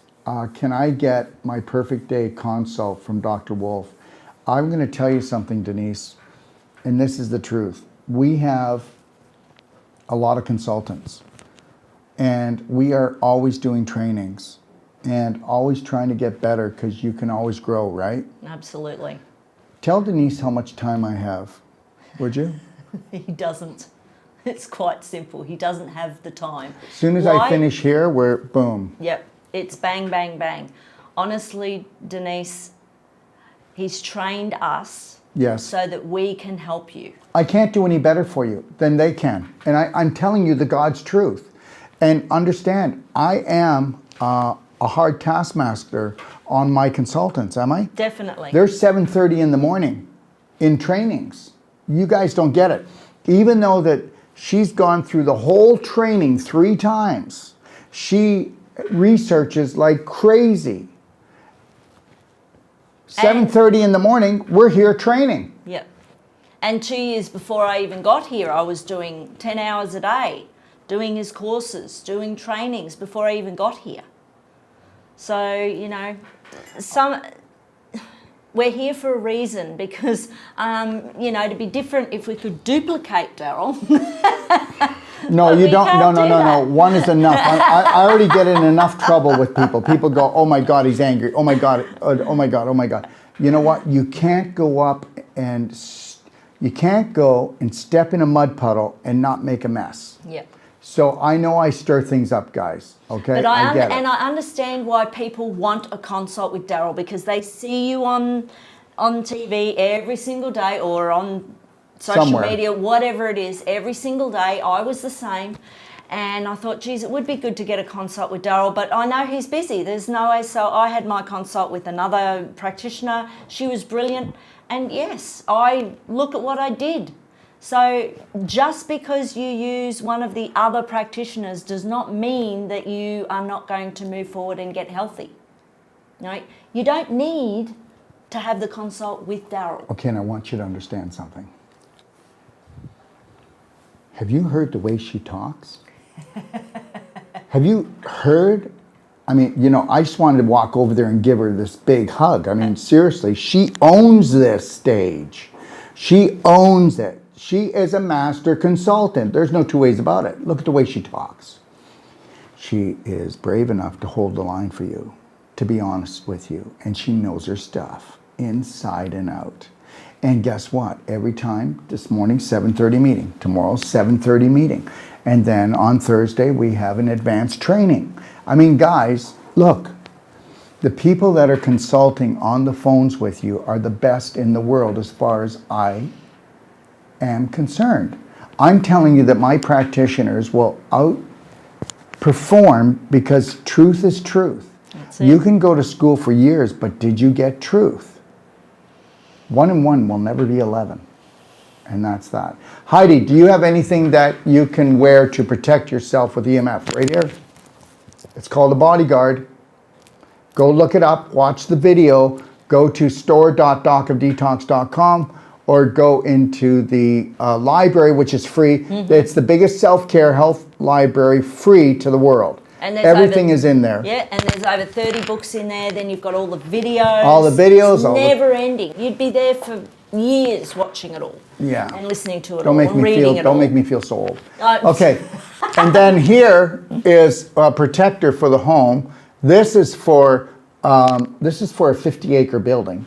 can I get my perfect day consult from Dr. Wolf? I'm going to tell you something, Denise, and this is the truth. We have a lot of consultants, and we are always doing trainings and always trying to get better because you can always grow, right? Absolutely. Tell Denise how much time I have, would you? He doesn't. It's quite simple. He doesn't have the time. As soon as I finish here, we're boom. Yep. It's bang, bang, bang. Honestly, Denise, he's trained us Yes. so that we can help you. I can't do any better for you than they can. And I'm telling you the God's truth. And understand, I am a hard taskmaster on my consultants, am I? Definitely. They're 7:30 in the morning in trainings. You guys don't get it. Even though that she's gone through the whole training 3 times, she researches like crazy. 7:30 in the morning, we're here training. Yep. And 2 years before I even got here, I was doing 10 hours a day, doing his courses, doing trainings before I even got here. So, you know, we're here for a reason because, you know, to be different, if we could duplicate Daryl. No, you don't. can't do No. that. One is enough. I already get in enough trouble with people. People go, oh my God, he's angry. Oh my God, oh my God, oh my God. You know what? You can't go up and step in a mud puddle and not make a mess. Yep. So I know I stir things up, guys. Okay, But I get it. and I understand why people want a consult with Daryl because they see you on TV every single day or on social Somewhere. media, whatever it is, every single day. I was the same. And I thought, geez, it would be good to get a consult with Daryl, but I know he's busy. There's no way. So I had my consult with another practitioner. She was brilliant. And yes, I look at what I did. So just because you use one of the other practitioners does not mean that you are not going to move forward and get healthy. No, you don't need to have the consult with Daryl. Okay, and I want you to understand something. Have you heard the way she talks? Have you heard? I mean, you know, I just wanted to walk over there and give her this big hug. I mean, seriously, she owns this stage. She owns it. She is a master consultant. There's no two ways about it. Look at the way she talks. She is brave enough to hold the line for you, to be honest with you, and she knows her stuff inside and out. And guess what? Every time, this morning, 7:30 meeting. Tomorrow, 7:30 meeting. And then on Thursday, we have an advanced training. I mean, guys, look, the people that are consulting on the phones with you are the best in the world as far as I am concerned. I'm telling you that my practitioners will outperform because truth is truth. That's it. You can go to school for years, but did you get truth? 1 and 1 will never be 11. And that's that. Heidi, do you have anything that you can wear to protect yourself with EMF? Right here. It's called a bodyguard. Go look it up, watch the video, go to store.docofdetox.com or go into the library, which is free. It's the biggest self-care health library free to the world. And everything is in there. Yeah, and there's over 30 books in there. Then you've got all the videos. All the videos. It's never ending. You'd be there for years watching it all. Yeah. And listening to it Don't all make and me reading feel. it Don't all. make me feel so old. Okay. And then here is a protector for the home. This is for a 50-acre building.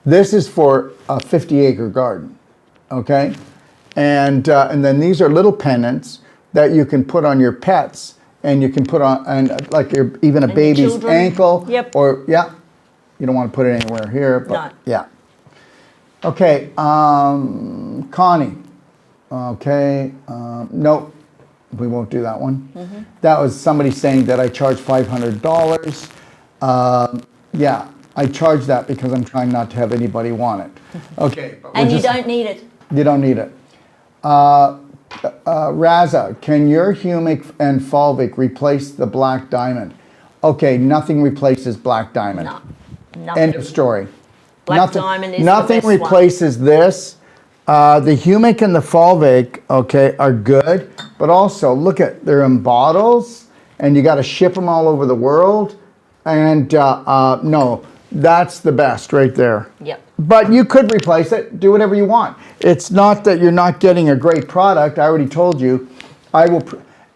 This is for a 50-acre garden. Okay. And then these are little pennants that you can put on your pets. And you can put on, and like even a baby's ankle. Yep. Or, yeah, you don't want to put it anywhere here, but No. yeah. Okay, Connie. Okay, nope, we won't do that one. That was somebody saying that I charge $500. Yeah, I charge that because I'm trying not to have anybody want it. Okay. But And you don't need it. You don't need it. Raza, can your humic and fulvic replace the black diamond? Okay, nothing replaces black diamond. No, nothing. End of story. Black diamond is nothing the best replaces this. The humic and the fulvic, okay, are good, but also look at they're in bottles, and you got to ship them all over the world. And no, that's the best right there. Yep. But you could replace it. Do whatever you want. It's not that you're not getting a great product. I already told you. I will.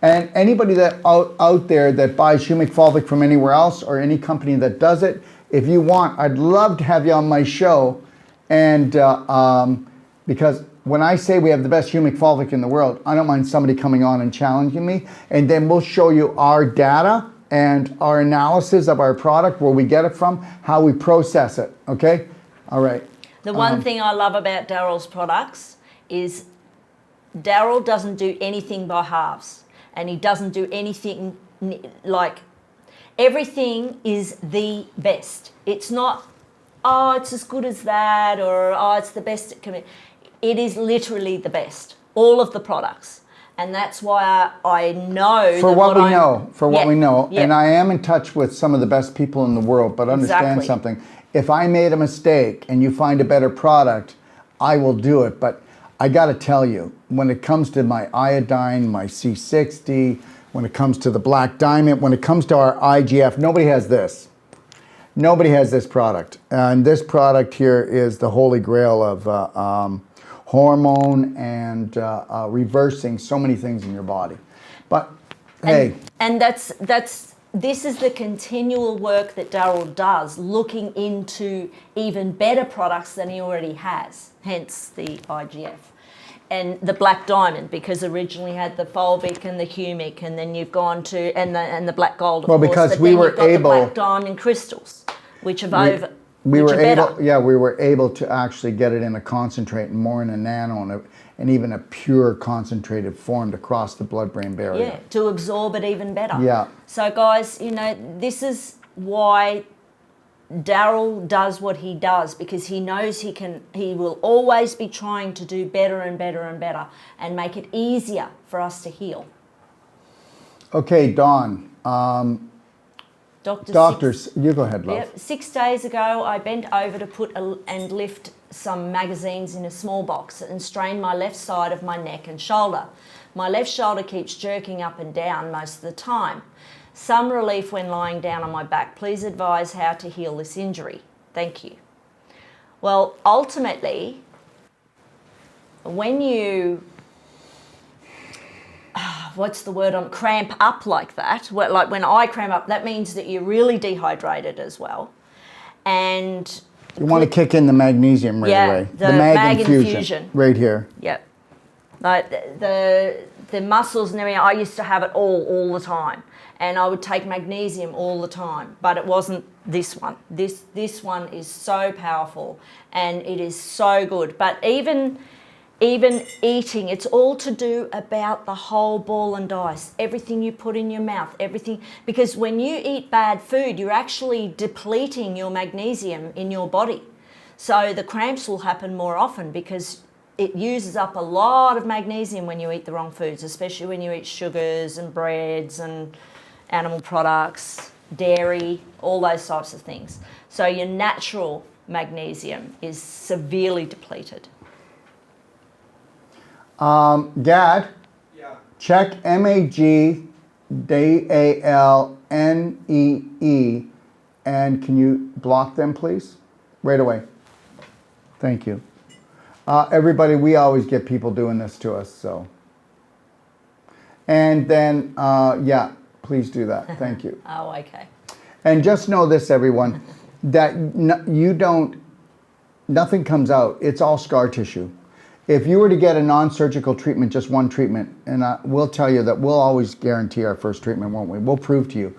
And anybody that out there that buys humic fulvic from anywhere else or any company that does it, if you want, I'd love to have you on my show. And because when I say we have the best humic fulvic in the world, I don't mind somebody coming on and challenging me. And then we'll show you our data and our analysis of our product, where we get it from, how we process it. Okay? All right. The one thing I love about Daryl's products is Daryl doesn't do anything by halves, and he doesn't do anything like, everything is the best. It's not, oh, it's as good as that, or oh, it's the best it can be. It is literally the best, all of the products. And that's why I know for what we know, Yeah. and I am in touch with some of the best people in the world, but understand Exactly. something. If I made a mistake and you find a better product, I will do it. But I got to tell you, when it comes to my iodine, my C60, when it comes to the black diamond, when it comes to our IGF, nobody has this. Nobody has this product. And this product here is the holy grail of hormone and reversing so many things in your body. But hey. And this is the continual work that Daryl does, looking into even better products than he already has, hence the IGF. And the black diamond, because originally had the fulvic and the humic, and then you've gone to, and the black gold, of Well, course, because but we then were you've got able- the black diamond crystals, which have better. We were able to actually get it in a concentrate and more in a nano and even a pure concentrated form to cross the blood-brain barrier. Yeah, to absorb it even better. Yeah. So guys, you know, this is why Daryl does what he does because he knows he will always be trying to do better and better and better and make it easier for us to heal. Okay, Dawn. Doctors, you go ahead, love. Yep, 6 days ago, I bent over to put and lift some magazines in a small box and strained my left side of my neck and shoulder. My left shoulder keeps jerking up and down most of the time. Some relief when lying down on my back. Please advise how to heal this injury. Thank you. Well, ultimately, when you, cramp up like that, like when I cramp up, that means that you're really dehydrated as well. And you want to kick in the magnesium right away. The mag infusion. Right here. Yep. Like the muscles and everything, I used to have it all the time. And I would take magnesium all the time, but it wasn't this one. This one is so powerful and it is so good. But even eating, it's all to do about the whole ball and dice. Everything you put in your mouth, everything. Because when you eat bad food, you're actually depleting your magnesium in your body. So the cramps will happen more often because it uses up a lot of magnesium when you eat the wrong foods, especially when you eat sugars and breads and animal products, dairy, all those types of things. So your natural magnesium is severely depleted. Gad, check MAGDALNEE, and can you block them, please? Right away. Thank you. Everybody, we always get people doing this to us, so. And then, please do that. Thank you. Oh, okay. And just know this, everyone, that nothing comes out. It's all scar tissue. If you were to get a non-surgical treatment, just one treatment, and we'll tell you that we'll always guarantee our first treatment, won't we? We'll prove to you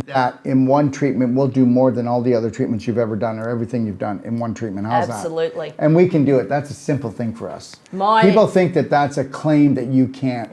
that in one treatment, we'll do more than all the other treatments you've ever done or everything you've done in one treatment. How's that? Absolutely. And we can do it. That's a simple thing for us. People think that that's a claim that you can't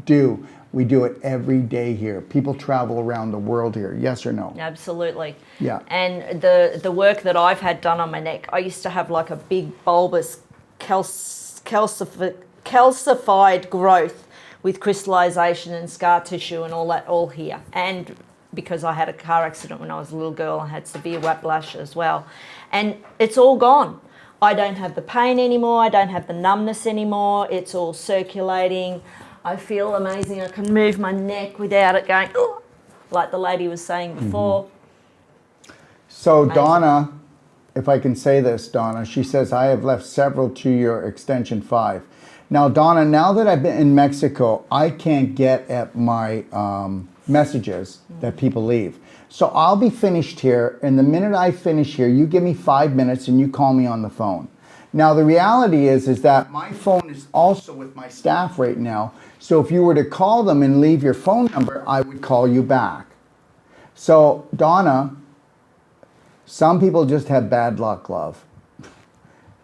do. We do it every day here. People travel around the world here. Yes or no? Absolutely. Yeah. And the work that I've had done on my neck, I used to have like a big bulbous calcified growth with crystallization and scar tissue and all that all here. And because I had a car accident when I was a little girl, I had severe whiplash as well. And it's all gone. I don't have the pain anymore. I don't have the numbness anymore. It's all circulating. I feel amazing. I can move my neck without it going, oh, like the lady was saying before. So amazing. Donna, if I can say this, Donna, she says, I have left several to your extension 5. Now, Donna, now that I've been in Mexico, I can't get at my messages that people leave. So I'll be finished here, and the minute I finish here, you give me 5 minutes and you call me on the phone. Now, the reality is that my phone is also with my staff right now. So if you were to call them and leave your phone number, I would call you back. So, Donna, some people just have bad luck, love.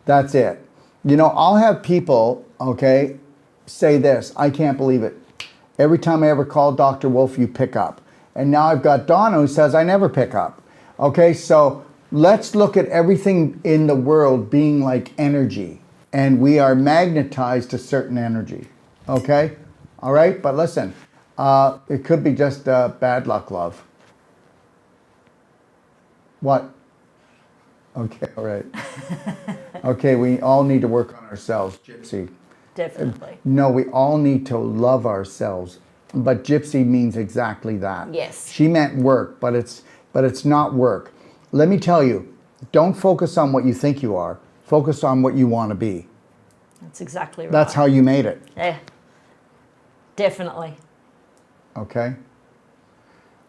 That's it. You know, I'll have people, okay, say this, I can't believe it. Every time I ever call Dr. Wolf, you pick up. And now I've got Donna who says I never pick up. Okay, so let's look at everything in the world being like energy. And we are magnetized to certain energy. Okay? All right? But listen, it could be just bad luck, love. What? Okay, all right. Okay, we all need to work on ourselves, Gypsy. Definitely. No, we all need to love ourselves. But Gypsy means exactly that. Yes. She meant work, but it's not work. Let me tell you, don't focus on what you think you are. Focus on what you want to be. That's exactly right. That's how you made it. Yeah. Definitely. Okay.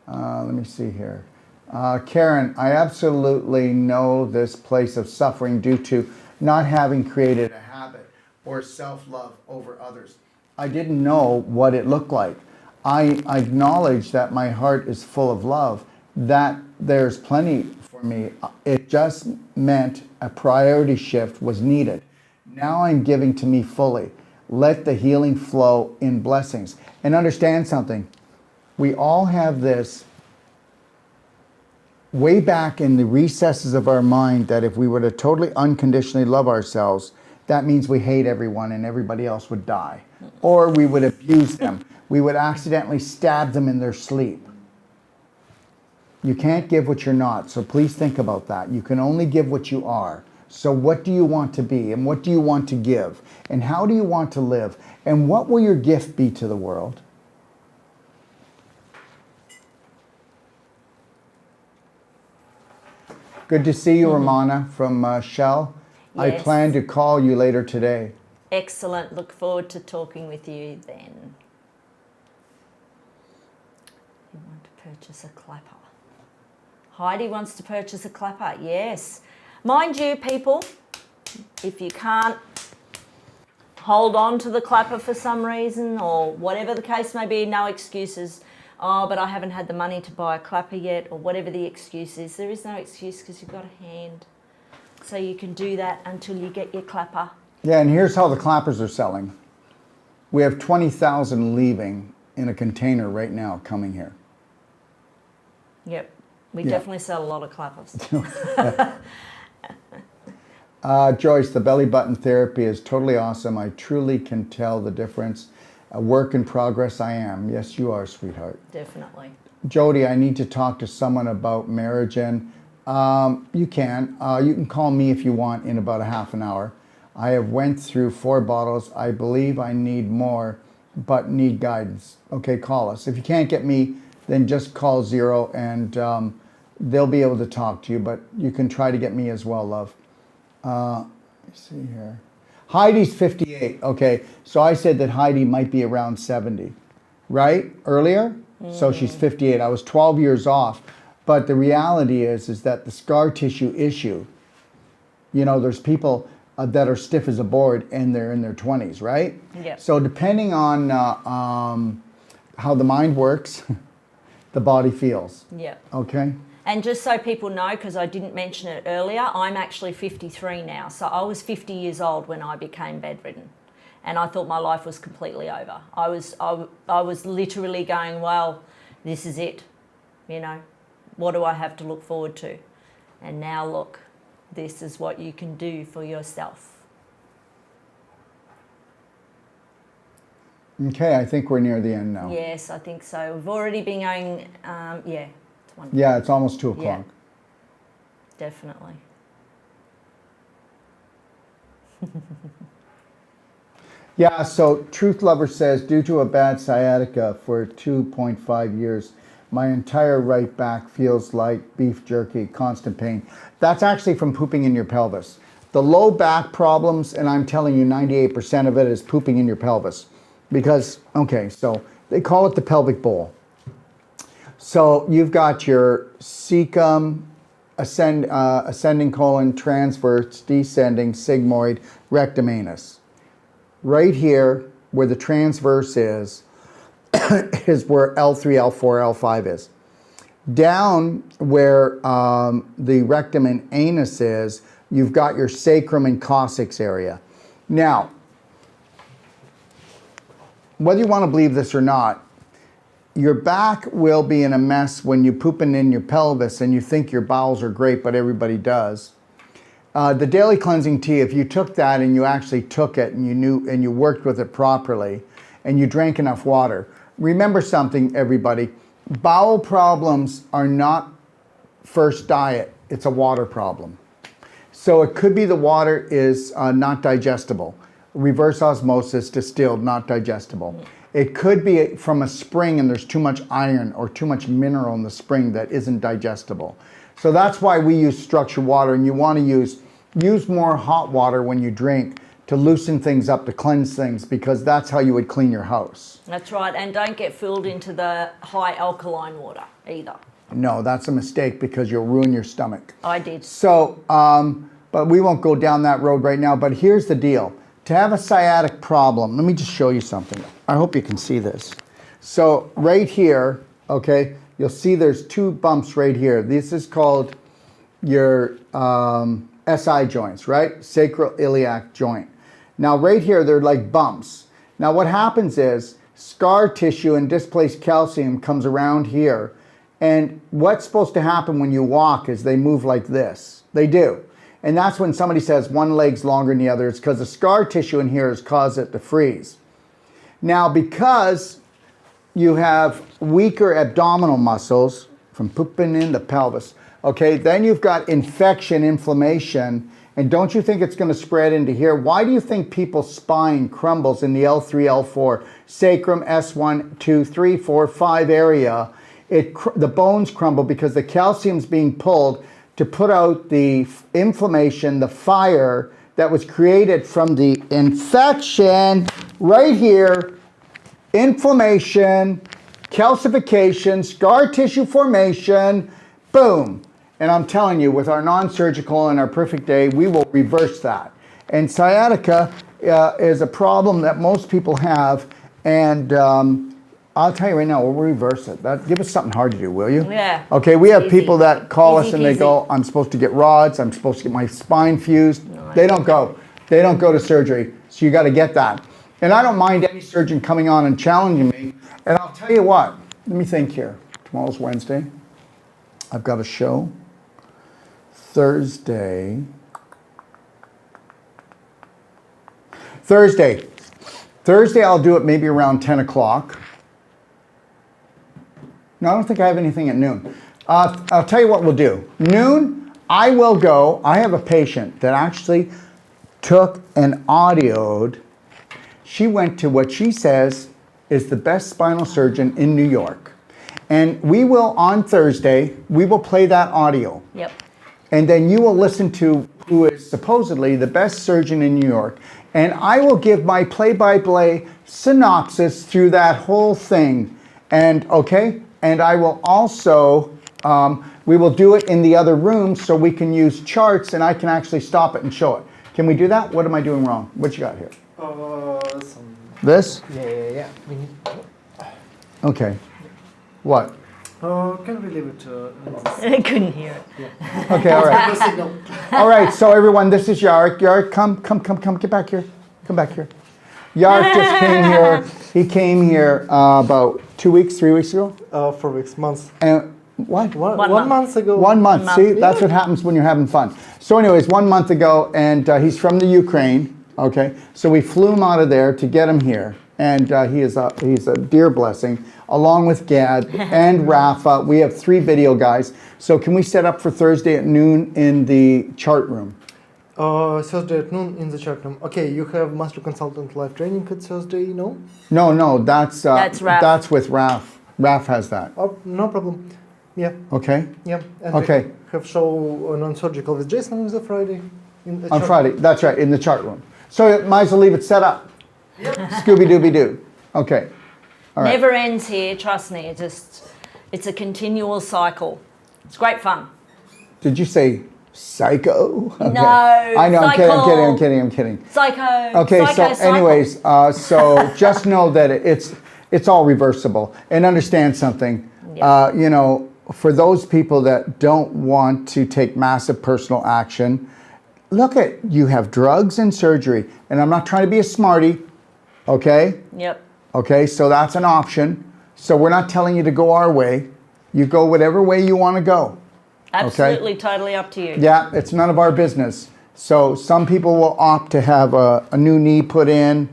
Let me see here. Karen, I absolutely know this place of suffering due to not having created a habit or self-love over others. I didn't know what it looked like. I acknowledge that my heart is full of love, that there's plenty for me. It just meant a priority shift was needed. Now I'm giving to me fully. Let the healing flow in blessings. And understand something. We all have this way back in the recesses of our mind that if we were to totally unconditionally love ourselves, that means we hate everyone and everybody else would die. Or we would abuse them. We would accidentally stab them in their sleep. You can't give what you're not, so please think about that. You can only give what you are. So what do you want to be, and what do you want to give, and how do you want to live, and what will your gift be to the world? Good to see you, Romana from Shell. I Yes. plan to call you later today. Excellent. Look forward to talking with you then. You want to purchase a clapper. Heidi wants to purchase a clapper. Yes. Mind you, people, if you can't hold on to the clapper for some reason or whatever the case may be, no excuses. Oh, but I haven't had the money to buy a clapper yet, or whatever the excuse is. There is no excuse because you've got a hand. So you can do that until you get your clapper. Yeah, and here's how the clappers are selling. We have 20,000 leaving in a container right now coming here. Yep. We Yeah. definitely sell a lot of clappers. Joyce, the belly button therapy is totally awesome. I truly can tell the difference. A work in progress I am. Yes, you are, sweetheart. Definitely. Jody, I need to talk to someone about marriage, and you can. You can call me if you want in about a half an hour. I have went through 4 bottles. I believe I need more, but need guidance. Okay, call us. If you can't get me, then just call 0 and they'll be able to talk to you, but you can try to get me as well, love. Let me see here. Heidi's 58. Okay, so I said that Heidi might be around 70, right? Earlier? So she's 58. I was 12 years off. But the reality is that the scar tissue issue, you know, there's people that are stiff as a board and they're in their 20s, right? Yeah. So depending on how the mind works, the body feels. Yeah. Okay? And just so people know, because I didn't mention it earlier, I'm actually 53 now. So I was 50 years old when I became bedridden. And I thought my life was completely over. I was literally going, well, this is it. You know, what do I have to look forward to? And now look, this is what you can do for yourself. Okay, I think we're near the end now. Yes, I think so. We've already been going, yeah. It's one. Yeah, it's almost 2 o'clock. Yeah. Definitely. Yeah, so Truth Lover says, due to a bad sciatica for 2.5 years, my entire right back feels like beef jerky, constant pain. That's actually from pooping in your pelvis. The low back problems, and I'm telling you 98% of it is pooping in your pelvis. Because, okay, so they call it the pelvic bowl. So you've got your cecum, ascending colon, transverse, descending, sigmoid, rectum, anus. Right here, where the transverse is where L3, L4, L5 is. Down where the rectum and anus is, you've got your sacrum and coccyx area. Now, whether you want to believe this or not, your back will be in a mess when you're pooping in your pelvis and you think your bowels are great, but everybody does. The daily cleansing tea, if you took that and you actually took it and you knew and you worked with it properly and you drank enough water, remember something, everybody. Bowel problems are not first diet. It's a water problem. So it could be the water is not digestible. Reverse osmosis, distilled, not digestible. It could be from a spring and there's too much iron or too much mineral in the spring that isn't digestible. So that's why we use structured water, and you want to use more hot water when you drink to loosen things up, to cleanse things, because that's how you would clean your house. That's right. And don't get fooled into the high alkaline water either. No, that's a mistake because you'll ruin your stomach. I did. So, but we won't go down that road right now, but here's the deal. To have a sciatic problem, let me just show you something. I hope you can see this. So right here, okay, you'll see there's 2 bumps right here. This is called your SI joints, right? Sacroiliac joint. Now right here, they're like bumps. Now what happens is scar tissue and displaced calcium comes around here And what's supposed to happen when you walk is they move like this. They do. And that's when somebody says one leg's longer than the other. It's because the scar tissue in here has caused it to freeze. Now, because you have weaker abdominal muscles from pooping in the pelvis, okay, then you've got infection, inflammation, and don't you think it's going to spread into here? Why do you think people's spine crumbles in the L3, L4, sacrum, S1, 2, 3, 4, 5 area? The bones crumble because the calcium's being pulled to put out the inflammation, the fire that was created from the infection right here, inflammation, calcification, scar tissue formation, boom. And I'm telling you, with our non-surgical and our perfect day, we will reverse that. And sciatica is a problem that most people have, and I'll tell you right now, we'll reverse it. Give us something hard to do, will you? Yeah. Okay, we have easy. people that call Easy us and they peasy. go, I'm supposed to get rods, I'm supposed to get my spine fused. No, They don't go. They don't go to surgery. So you got to get that. And I don't mind any surgeon coming on and challenging me. And I'll tell you what, let me think here. Tomorrow's Wednesday. I've got a show. Thursday, I'll do it maybe around 10 o'clock. No, I don't think I have anything at noon. I'll tell you what we'll do. Noon, I will go. I have a patient that actually took and audioed. She went to what she says is the best spinal surgeon in New York. And we will, on Thursday, we will play that audio. Yep. And then you will listen to who is supposedly the best surgeon in New York. And I will give my play-by-play synopsis through that whole thing. And okay, and I will also, we will do it in the other room so we can use charts and I can actually stop it and show it. Can we do that? What am I doing wrong? What you got here? This? Yeah. We need. Okay. What? Can we leave it? I couldn't hear it. Yeah. Okay, all right. Signal. All right, so everyone, this is Yark. Yark, come, get back here. Come back here. Yark just came here. He came here about 2 weeks, 3 weeks ago. 4 weeks, months. And what? One month ago. 1 month. month. See, that's what happens when you're having fun. So anyways, 1 month ago, and he's from the Ukraine, okay? So we flew him out of there to get him here. And he's a dear blessing, along with Gad and Rafa. We have 3 video guys. So can we set up for Thursday at noon in the chart room? Thursday at noon in the chat room. Okay, you have master consultant live training at Thursday, no? No, that's Raf. that's with Raf. Raf has that. Oh, no problem. Yeah, Okay. yeah. And Okay. we have show non-surgical with Jason on the Friday. In the On chat Friday. That's right, in the chart room. So might as well leave it set up. Scooby Dooby Doo. Okay. All right. Never ends here, trust me. It's a continual cycle. It's great fun. Did you say psycho? Okay. No, I know. cycle. I'm kidding. Psycho. Okay. Psycho, So, anyways, so just know that it's all reversible, and understand something. Yeah. You know, for those people that don't want to take massive personal action, look at you have drugs and surgery, and I'm not trying to be a smarty. Okay. Yep. Okay, so that's an option. So we're not telling you to go our way. You go whatever way you want to go. Absolutely, totally up to you. Yeah, it's none of our business. So some people will opt to have a new knee put in,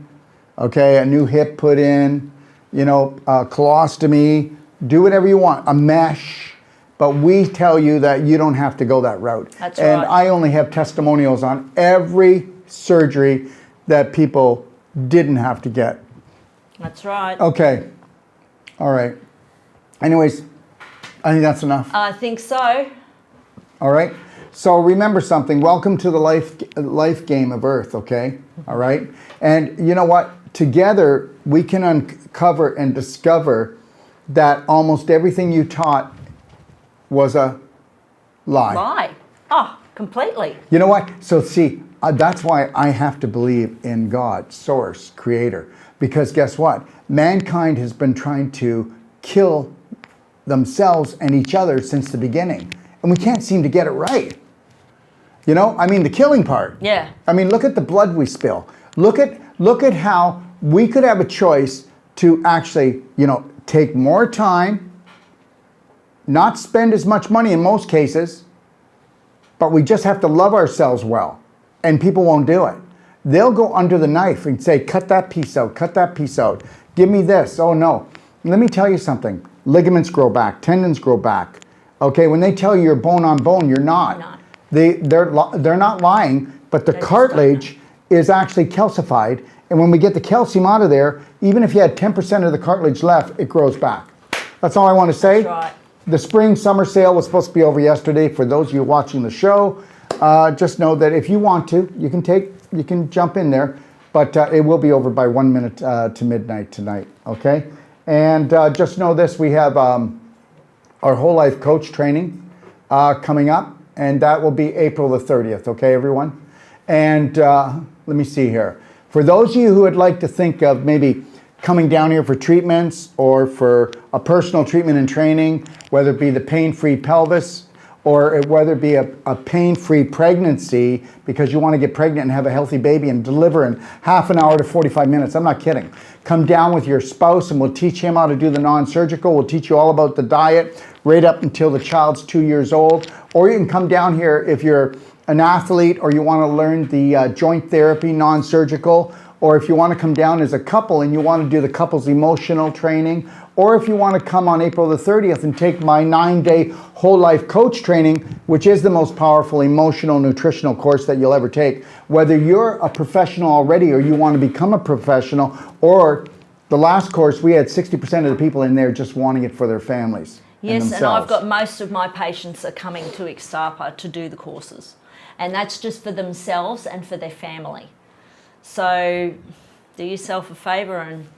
okay, a new hip put in, you know, colostomy, do whatever you want, a mesh. But we tell you that you don't have to go that route. That's and right. I only have testimonials on every surgery that people didn't have to get. That's right. Okay. All right. Anyways, I think that's enough. I think so. All right. So remember something. Welcome to the life game of Earth. Okay. All right. And you know what? Together we can uncover and discover that almost everything you taught was a lie. Lie. Oh, completely. You know what? So see, that's why I have to believe in God, source, creator. Because guess what? Mankind has been trying to kill themselves and each other since the beginning. And we can't seem to get it right. You know, I mean, the killing part. Yeah. I mean, look at the blood we spill. Look at how we could have a choice to actually, you know, take more time, not spend as much money in most cases, but we just have to love ourselves well, and people won't do it. They'll go under the knife and say, cut that piece out, cut that piece out. Give me this. Oh no. Let me tell you something. Ligaments grow back, tendons grow back. Okay, when they tell you you're bone on bone, you're not. They're not lying, but the cartilage is actually calcified, and when we get the calcium out of there, even if you had 10% of the cartilage left, it grows back. That's all I want to say. That's right. The spring summer sale was supposed to be over yesterday. For those of you watching the show, just know that if you want to, you can jump in there, but it will be over by 1 minute to midnight tonight. Okay, and just know this: we have our whole life coach training coming up, and that will be April the 30th. Okay, everyone, and let me see here. For those of you who would like to think of maybe coming down here for treatments or for a personal treatment and training, whether it be the pain-free pelvis or whether it be a pain-free pregnancy because you want to get pregnant and have a healthy baby and deliver in half an hour to 45 minutes. I'm not kidding. Come down with your spouse and we'll teach him how to do the non-surgical. We'll teach you all about the diet right up until the child's 2 years old. Or you can come down here if you're an athlete or you want to learn the joint therapy non-surgical, or if you want to come down as a couple and you want to do the couple's emotional training, or if you want to come on April the 30th and take my 9-day whole life coach training, which is the most powerful emotional nutritional course that you'll ever take, whether you're a professional already or you want to become a professional, or the last course, we had 60% of the people in there just wanting it for their families. Yes, and I've got most of my patients are coming to Ixtapa to do the courses. And that's just for themselves and for their family. So do yourself a favour and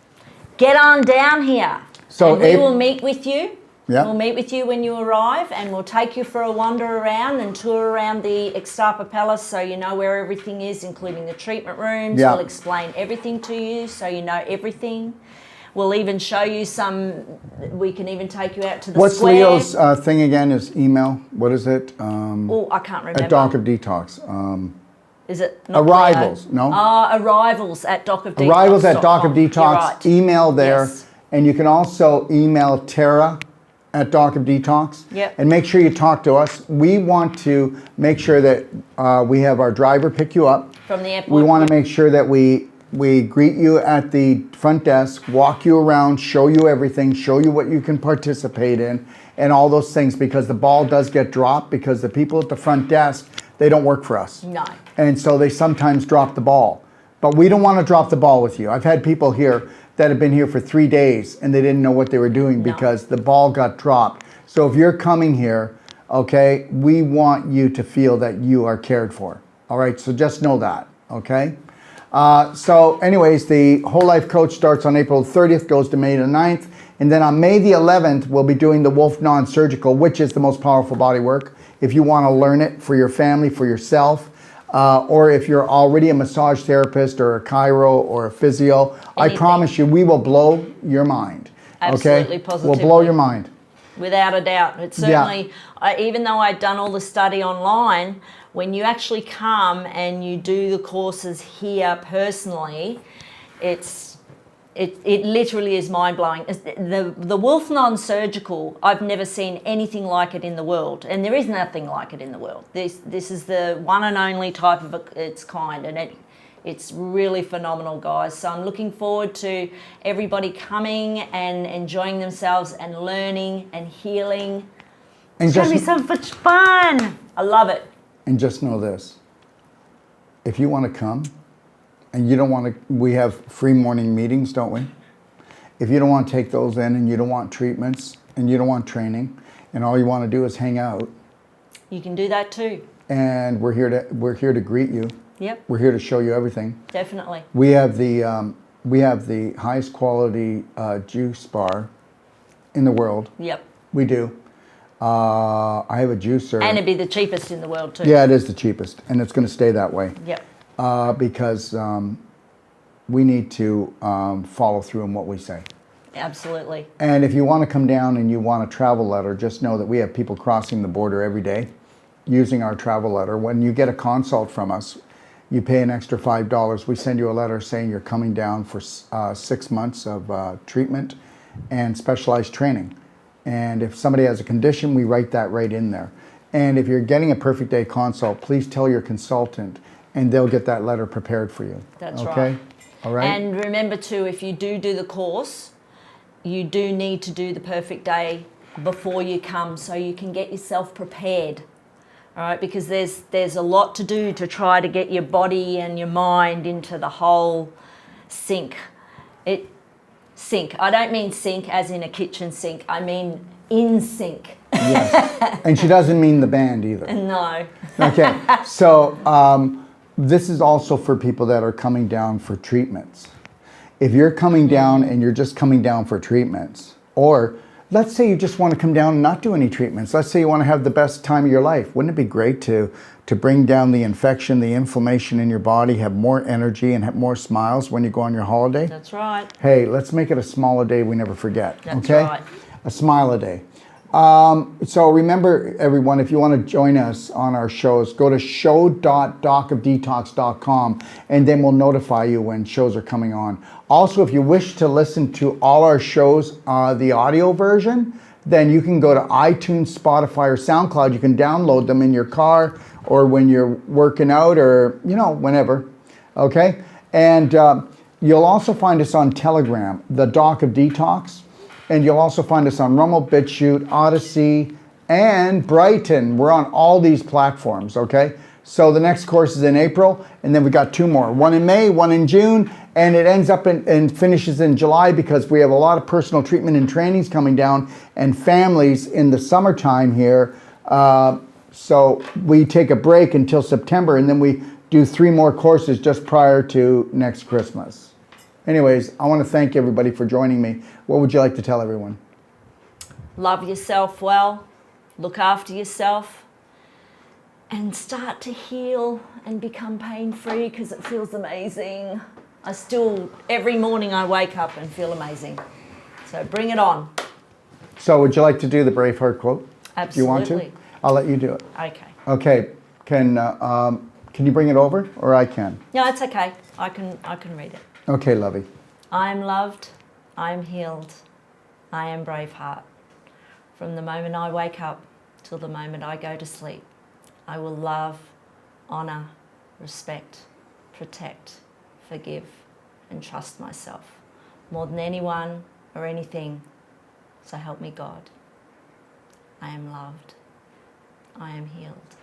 get on down here. So and we will meet with you. Yeah. We'll meet with you when you arrive, and we'll take you for a wander around and tour around the Ixtapa Palace so you know where everything is, including the treatment rooms. Yeah. We'll explain everything to you so you know everything. We'll even show you we can even take you out to the square. What's Leo's thing again? Is email? What is it? I can't remember. At Docofdetox. Is it not Arrivals? Leo? No. Arrivals at Docofdetox. Arrivals at Docofdetox. Right. Email there. Yes. And you can also email Tara at Docofdetox. Yep. And make sure you talk to us. We want to make sure that we have our driver pick you up. From the airport. We want to make sure that we greet you at the front desk, walk you around, show you everything, show you what you can participate in, and all those things, because the ball does get dropped because the people at the front desk, they don't work for us. No. And so they sometimes drop the ball. But we don't want to drop the ball with you. I've had people here that have been here for 3 days and they didn't know what they were doing because the ball got dropped. So if you're coming here, okay, we want you to feel that you are cared for. All right, so just know that, okay? So anyways, the Whole Life Coach starts on April 30th, goes to May the 9th. And then on May the 11th, we'll be doing the Wolf Non-Surgical, which is the most powerful body work. If you want to learn it for your family, for yourself, or if you're already a massage therapist or a chiro or a physio, I promise you, we will blow your mind. Absolutely, okay? positively. We'll blow your mind. Without a doubt. It's certainly, even though I'd done all the study online, when you actually come and you do the courses here personally, it literally is mind-blowing. The Wolf Non-Surgical, I've never seen anything like it in the world, and there is nothing like it in the world. This is the one and only type of its kind, and it's really phenomenal, guys. So I'm looking forward to everybody coming and enjoying themselves and learning and healing. It's going to be so much fun. I love it. And just know this, if you want to come, and you don't want to, we have free morning meetings, don't we? If you don't want to take those in and you don't want treatments and you don't want training and all you want to do is hang out. You can do that too. And we're here to greet you. Yep. We're here to show you everything. Definitely. We have the highest quality juice bar in the world. Yep. We do. I have a juicer. And it'd be the cheapest in the world too. Yeah, it is the cheapest, and it's going to stay that way. Yep. Because we need to follow through on what we say. Absolutely. And if you want to come down and you want a travel letter, just know that we have people crossing the border every day using our travel letter. When you get a consult from us, you pay an extra $5. We send you a letter saying you're coming down for 6 months of treatment and specialized training. And if somebody has a condition, we write that right in there. And if you're getting a Perfect Day consult, please tell your consultant and they'll get that letter prepared for you. That's okay? right. All right. And remember too, if you do the course, you do need to do the Perfect Day before you come so you can get yourself prepared. All right, because there's a lot to do to try to get your body and your mind into the whole sync. Sync. I don't mean sync as in a kitchen sink. I mean in sync. Yes. And she doesn't mean the band either. No. Okay. So this is also for people that are coming down for treatments. If you're coming down and you're just coming down for treatments, or let's say you just want to come down and not do any treatments. Let's say you want to have the best time of your life. Wouldn't it be great to bring down the infection, the inflammation in your body, have more energy and have more smiles when you go on your holiday? That's right. Hey, let's make it a small a day we never forget. That's okay? right. A smile a day. So remember, everyone, if you want to join us on our shows, go to show.docofdetox.com and then we'll notify you when shows are coming on. Also, if you wish to listen to all our shows, the audio version, then you can go to iTunes, Spotify, or SoundCloud. You can download them in your car or when you're working out or, whenever. Okay? And you'll also find us on Telegram, the Doc of Detox. And you'll also find us on Rumble, Bitchute, Odyssey, and Brighton. We're on all these platforms, okay? So the next course is in April, and then we got 2 more. One in May, one in June, and it ends up and finishes in July because we have a lot of personal treatment and trainings coming down and families in the summertime here. So we take a break until September, and then we do 3 more courses just prior to next Christmas. Anyways, I want to thank everybody for joining me. What would you like to tell everyone? Love yourself well, look after yourself, and start to heal and become pain-free because it feels amazing. Every morning I wake up and feel amazing. So bring it on. So would you like to do the Braveheart quote? Absolutely. Do you want to? I'll let you do it. Okay. Okay. Can you bring it over or I can? No, it's okay. I can read it. Okay, lovey. I am loved, I am healed, I am Braveheart. From the moment I wake up till the moment I go to sleep, I will love, honour, respect, protect, forgive, and trust myself more than anyone or anything. So help me God. I am loved, I am healed,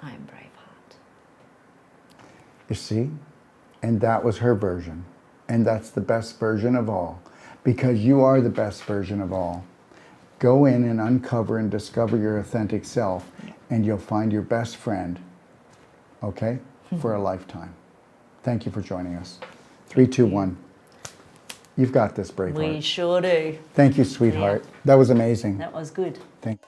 I am Braveheart. You see? And that was her version. And that's the best version of all. Because you are the best version of all. Go in and uncover and discover your authentic self, and you'll find your best friend, okay, for a lifetime. Thank you for joining us. 3, 2, 1. You've got this, Braveheart. We sure do. Thank you, sweetheart. Yeah. That was amazing. That was good. Thank you.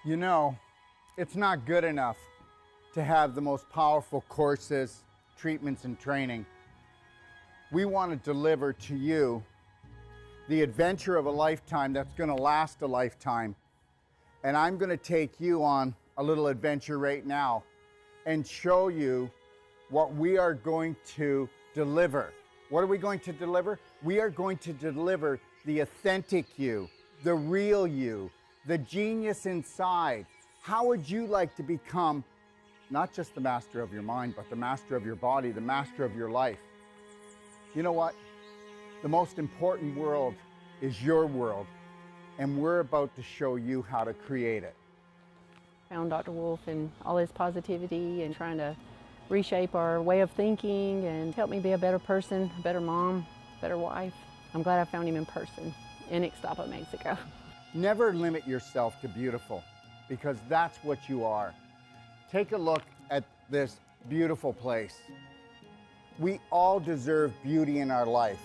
You know, it's not good enough to have the most powerful courses, treatments, and training. We want to deliver to you the adventure of a lifetime that's going to last a lifetime. And I'm going to take you on a little adventure right now and show you what we are going to deliver. What are we going to deliver? We are going to deliver the authentic you, the real you, the genius inside. How would you like to become not just the master of your mind, but the master of your body, the master of your life? You know what? The most important world is your world, and we're about to show you how to create it. Found Dr. Wolf and all his positivity and trying to reshape our way of thinking and help me be a better person, a better mom, better wife. I'm glad I found him in person in Ixtapa, Mexico. Never limit yourself to beautiful, because that's what you are. Take a look at this beautiful place. We all deserve beauty in our life.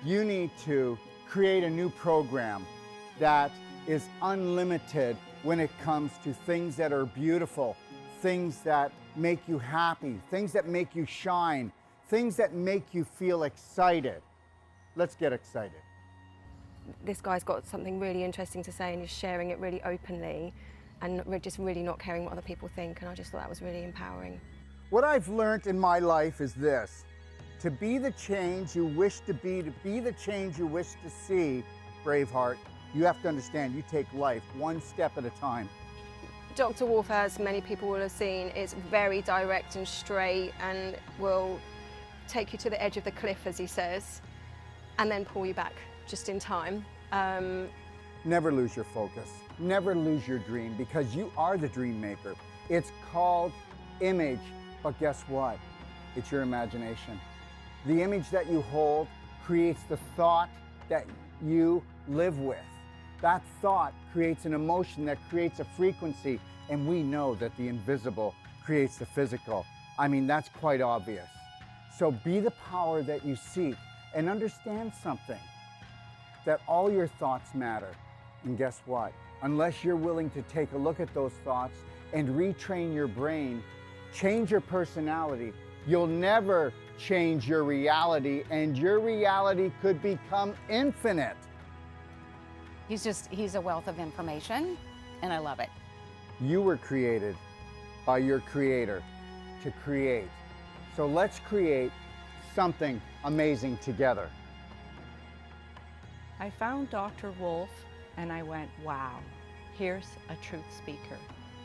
You need to create a new program that is unlimited when it comes to things that are beautiful, things that make you happy, things that make you shine, things that make you feel excited. Let's get excited. This guy's got something really interesting to say and he's sharing it really openly and just really not caring what other people think, and I just thought that was really empowering. What I've learned in my life is this: to be the change you wish to be the change you wish to see, Braveheart, you have to understand you take life one step at a time. Dr. Wolf, as many people will have seen, is very direct and straight and will take you to the edge of the cliff, as he says, and then pull you back just in time. Never lose your focus. Never lose your dream, because you are the dream maker. It's called image, but guess what? It's your imagination. The image that you hold creates the thought that you live with. That thought creates an emotion that creates a frequency, and we know that the invisible creates the physical. I mean, that's quite obvious. So be the power that you seek, and understand something, that all your thoughts matter. And guess what? Unless you're willing to take a look at those thoughts and retrain your brain, change your personality, you'll never change your reality, and your reality could become infinite. He's a wealth of information, and I love it. You were created by your creator to create. So let's create something amazing together. I found Dr. Wolf and I went, wow, here's a truth speaker.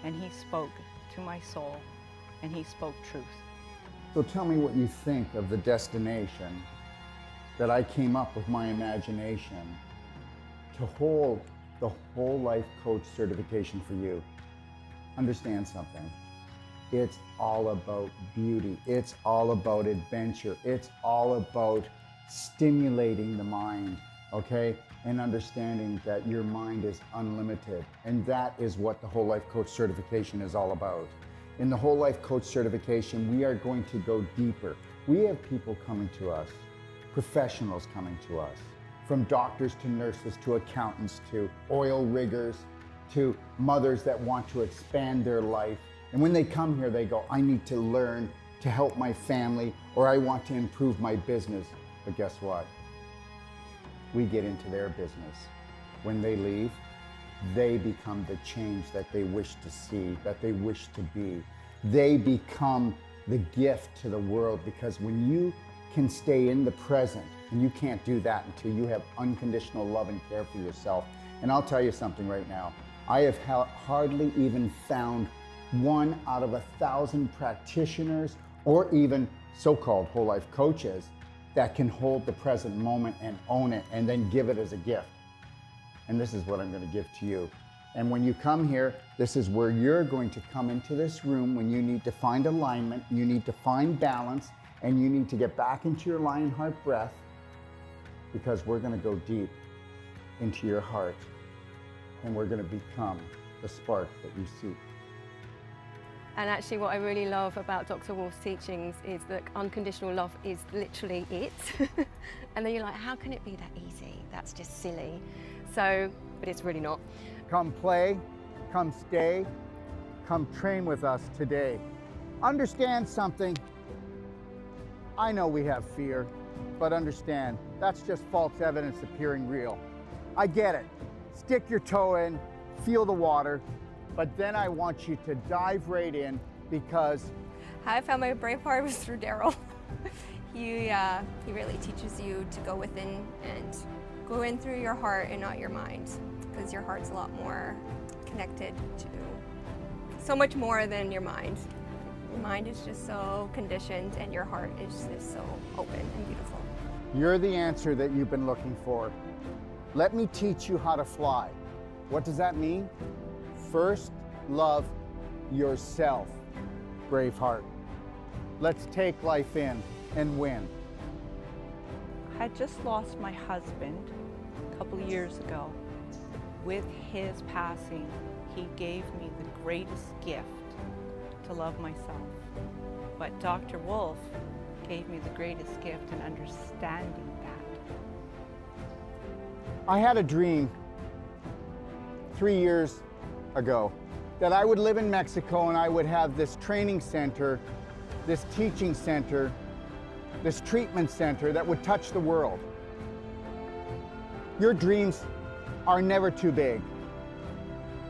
And he spoke to my soul and he spoke truth. So tell me what you think of the destination that I came up with my imagination to hold the whole life coach certification for you. Understand something. It's all about beauty. It's all about adventure. It's all about stimulating the mind, okay? And understanding that your mind is unlimited. And that is what the whole life coach certification is all about. In the whole life coach certification, we are going to go deeper. We have people coming to us, professionals coming to us, from doctors to nurses to accountants to oil riggers to mothers that want to expand their life. And when they come here, they go, I need to learn to help my family, or I want to improve my business. But guess what? We get into their business. When they leave, they become the change that they wish to see, that they wish to be. They become the gift to the world, because when you can stay in the present, and you can't do that until you have unconditional love and care for yourself. And I'll tell you something right now. I have hardly even found 1 out of 1,000 practitioners, or even so-called whole life coaches, that can hold the present moment and own it and then give it as a gift. And this is what I'm going to give to you. And when you come here, this is where you're going to come into this room when you need to find alignment, you need to find balance, and you need to get back into your lion heart breath, because we're going to go deep into your heart and we're going to become the spark that you seek. And actually what I really love about Dr. Wolf's teachings is that unconditional love is literally it. And then you're like, how can it be that easy? That's just silly. So, but it's really not. Come play, come stay, come train with us today. Understand something. I know we have fear, but understand, that's just false evidence appearing real. I get it. Stick your toe in, feel the water, but then I want you to dive right in, because How I found my brave heart was through Daryl. He really teaches you to go within and go in through your heart and not your mind, because your heart's a lot more connected to so much more than your mind. Your mind is just so conditioned and your heart is just so open and beautiful. You're the answer that you've been looking for. Let me teach you how to fly. What does that mean? First, love yourself, Braveheart. Let's take life in and win. I had just lost my husband a couple of years ago. With his passing, he gave me the greatest gift to love myself. But Dr. Wolf gave me the greatest gift in understanding that. I had a dream 3 years ago that I would live in Mexico and I would have this training center, this teaching center, this treatment center that would touch the world. Your dreams are never too big.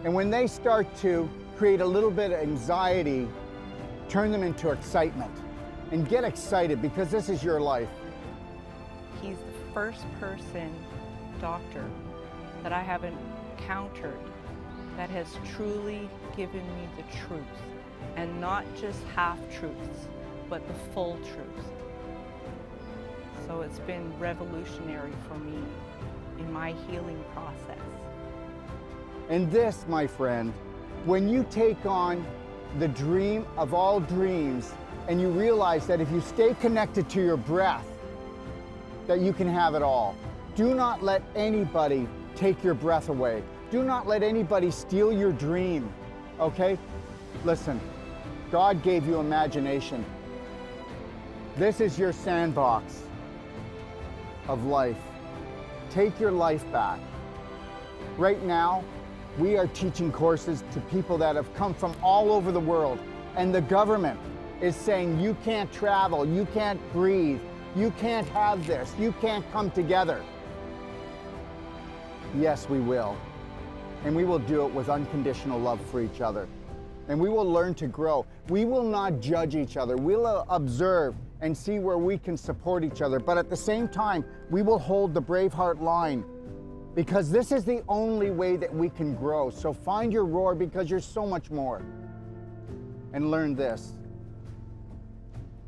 And when they start to create a little bit of anxiety, turn them into excitement. And get excited because this is your life. He's the first doctor that I have encountered that has truly given me the truth. And not just half-truths, but the full truth. So it's been revolutionary for me in my healing process. And this, my friend, when you take on the dream of all dreams and you realize that if you stay connected to your breath, that you can have it all. Do not let anybody take your breath away. Do not let anybody steal your dream, okay? Listen, God gave you imagination. This is your sandbox of life. Take your life back. Right now, we are teaching courses to people that have come from all over the world, and the government is saying you can't travel, you can't breathe, you can't have this, you can't come together. Yes, we will. And we will do it with unconditional love for each other. And we will learn to grow. We will not judge each other. We'll observe and see where we can support each other. But at the same time, we will hold the Braveheart line, because this is the only way that we can grow. So find your roar, because you're so much more. And learn this.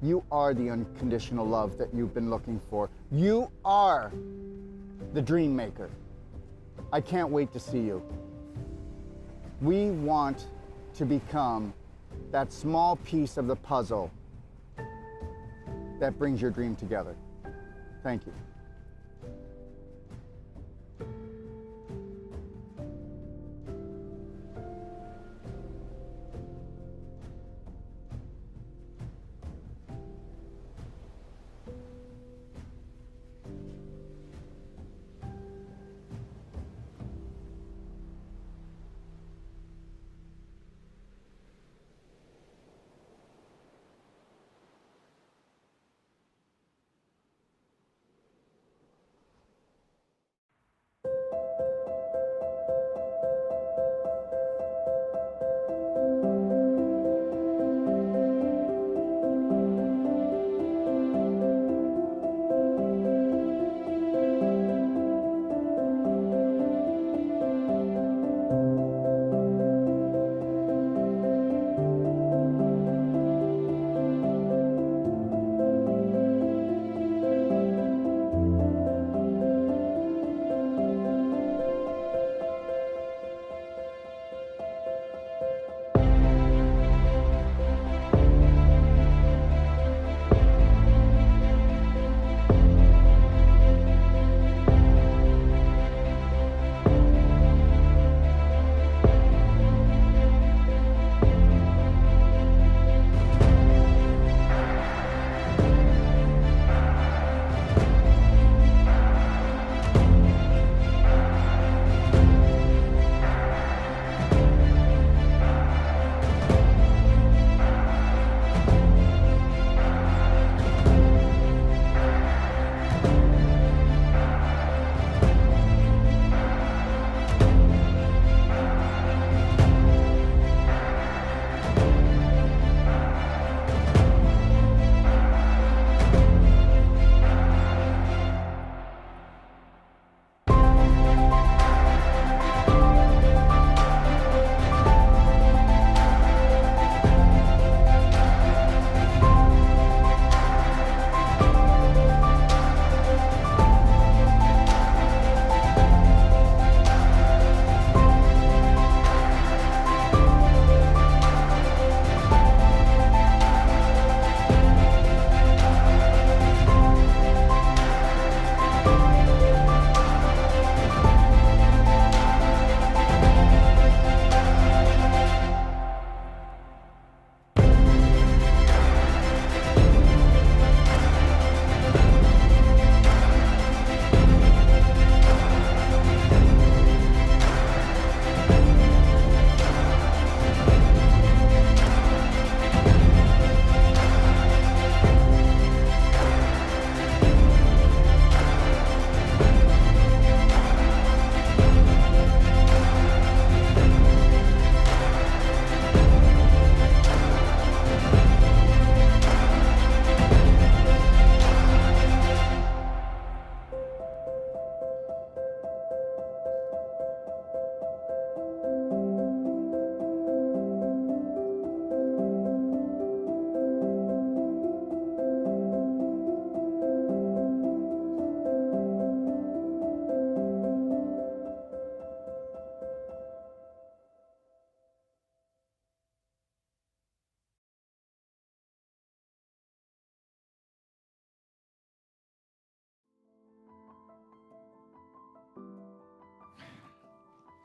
You are the unconditional love that you've been looking for. You are the dream maker. I can't wait to see you. We want to become that small piece of the puzzle that brings your dream together. Thank you.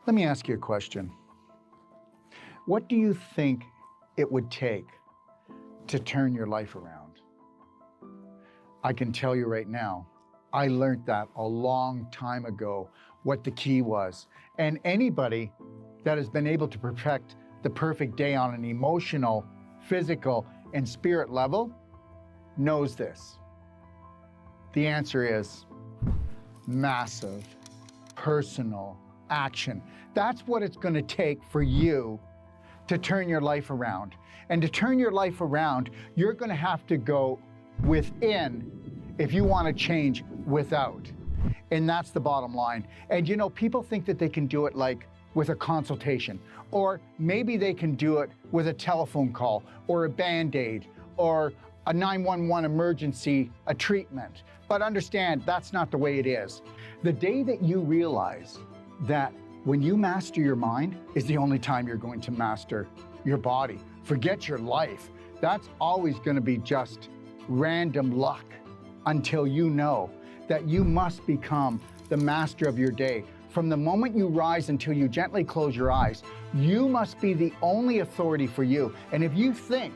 Let me ask you a question. What do you think it would take to turn your life around? I can tell you right now, I learned that a long time ago, what the key was. And anybody that has been able to perfect the perfect day on an emotional, physical, and spirit level knows this. The answer is massive, personal action. That's what it's going to take for you to turn your life around. And to turn your life around, you're going to have to go within if you want to change without. And that's the bottom line. And you know, people think that they can do it like with a consultation, or maybe they can do it with a telephone call or a Band-Aid or a 911 emergency, a treatment. But understand, that's not the way it is. The day that you realize that when you master your mind is the only time you're going to master your body. Forget your life. That's always going to be just random luck until you know that you must become the master of your day. From the moment you rise until you gently close your eyes, you must be the only authority for you. And if you think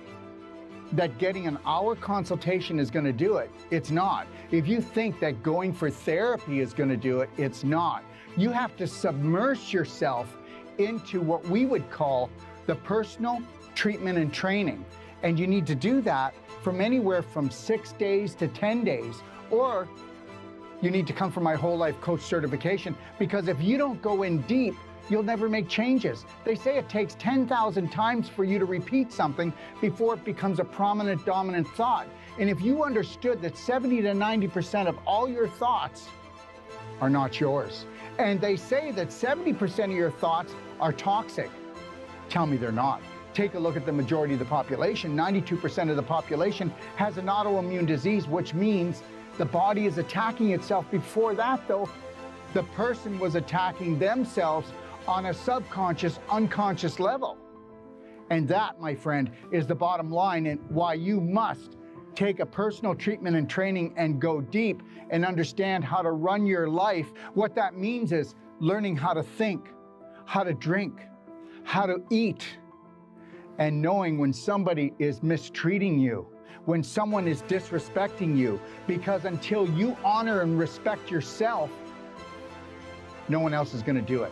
that getting an hour consultation is going to do it, it's not. If you think that going for therapy is going to do it, it's not. You have to submerge yourself into what we would call the personal treatment and training. And you need to do that from anywhere from 6 days to 10 days, or you need to come for my whole life coach certification, because if you don't go in deep, you'll never make changes. They say it takes 10,000 times for you to repeat something before it becomes a prominent, dominant thought. And if you understood that 70 to 90% of all your thoughts are not yours, and they say that 70% of your thoughts are toxic, tell me they're not. Take a look at the majority of the population. 92% of the population has an autoimmune disease, which means the body is attacking itself. Before that, though, the person was attacking themselves on a subconscious, unconscious level. And that, my friend, is the bottom line, and why you must take a personal treatment and training and go deep and understand how to run your life. What that means is learning how to think, how to drink, how to eat, and knowing when somebody is mistreating you, when someone is disrespecting you, because until you honor and respect yourself, no one else is going to do it.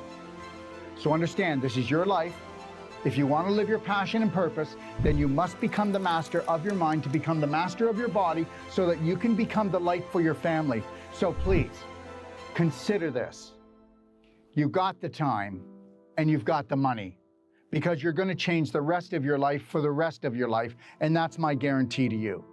So understand, this is your life. If you want to live your passion and purpose, then you must become the master of your mind to become the master of your body so that you can become the light for your family. So please, consider this. You've got the time and you've got the money, because you're going to change the rest of your life for the rest of your life, and that's my guarantee to you.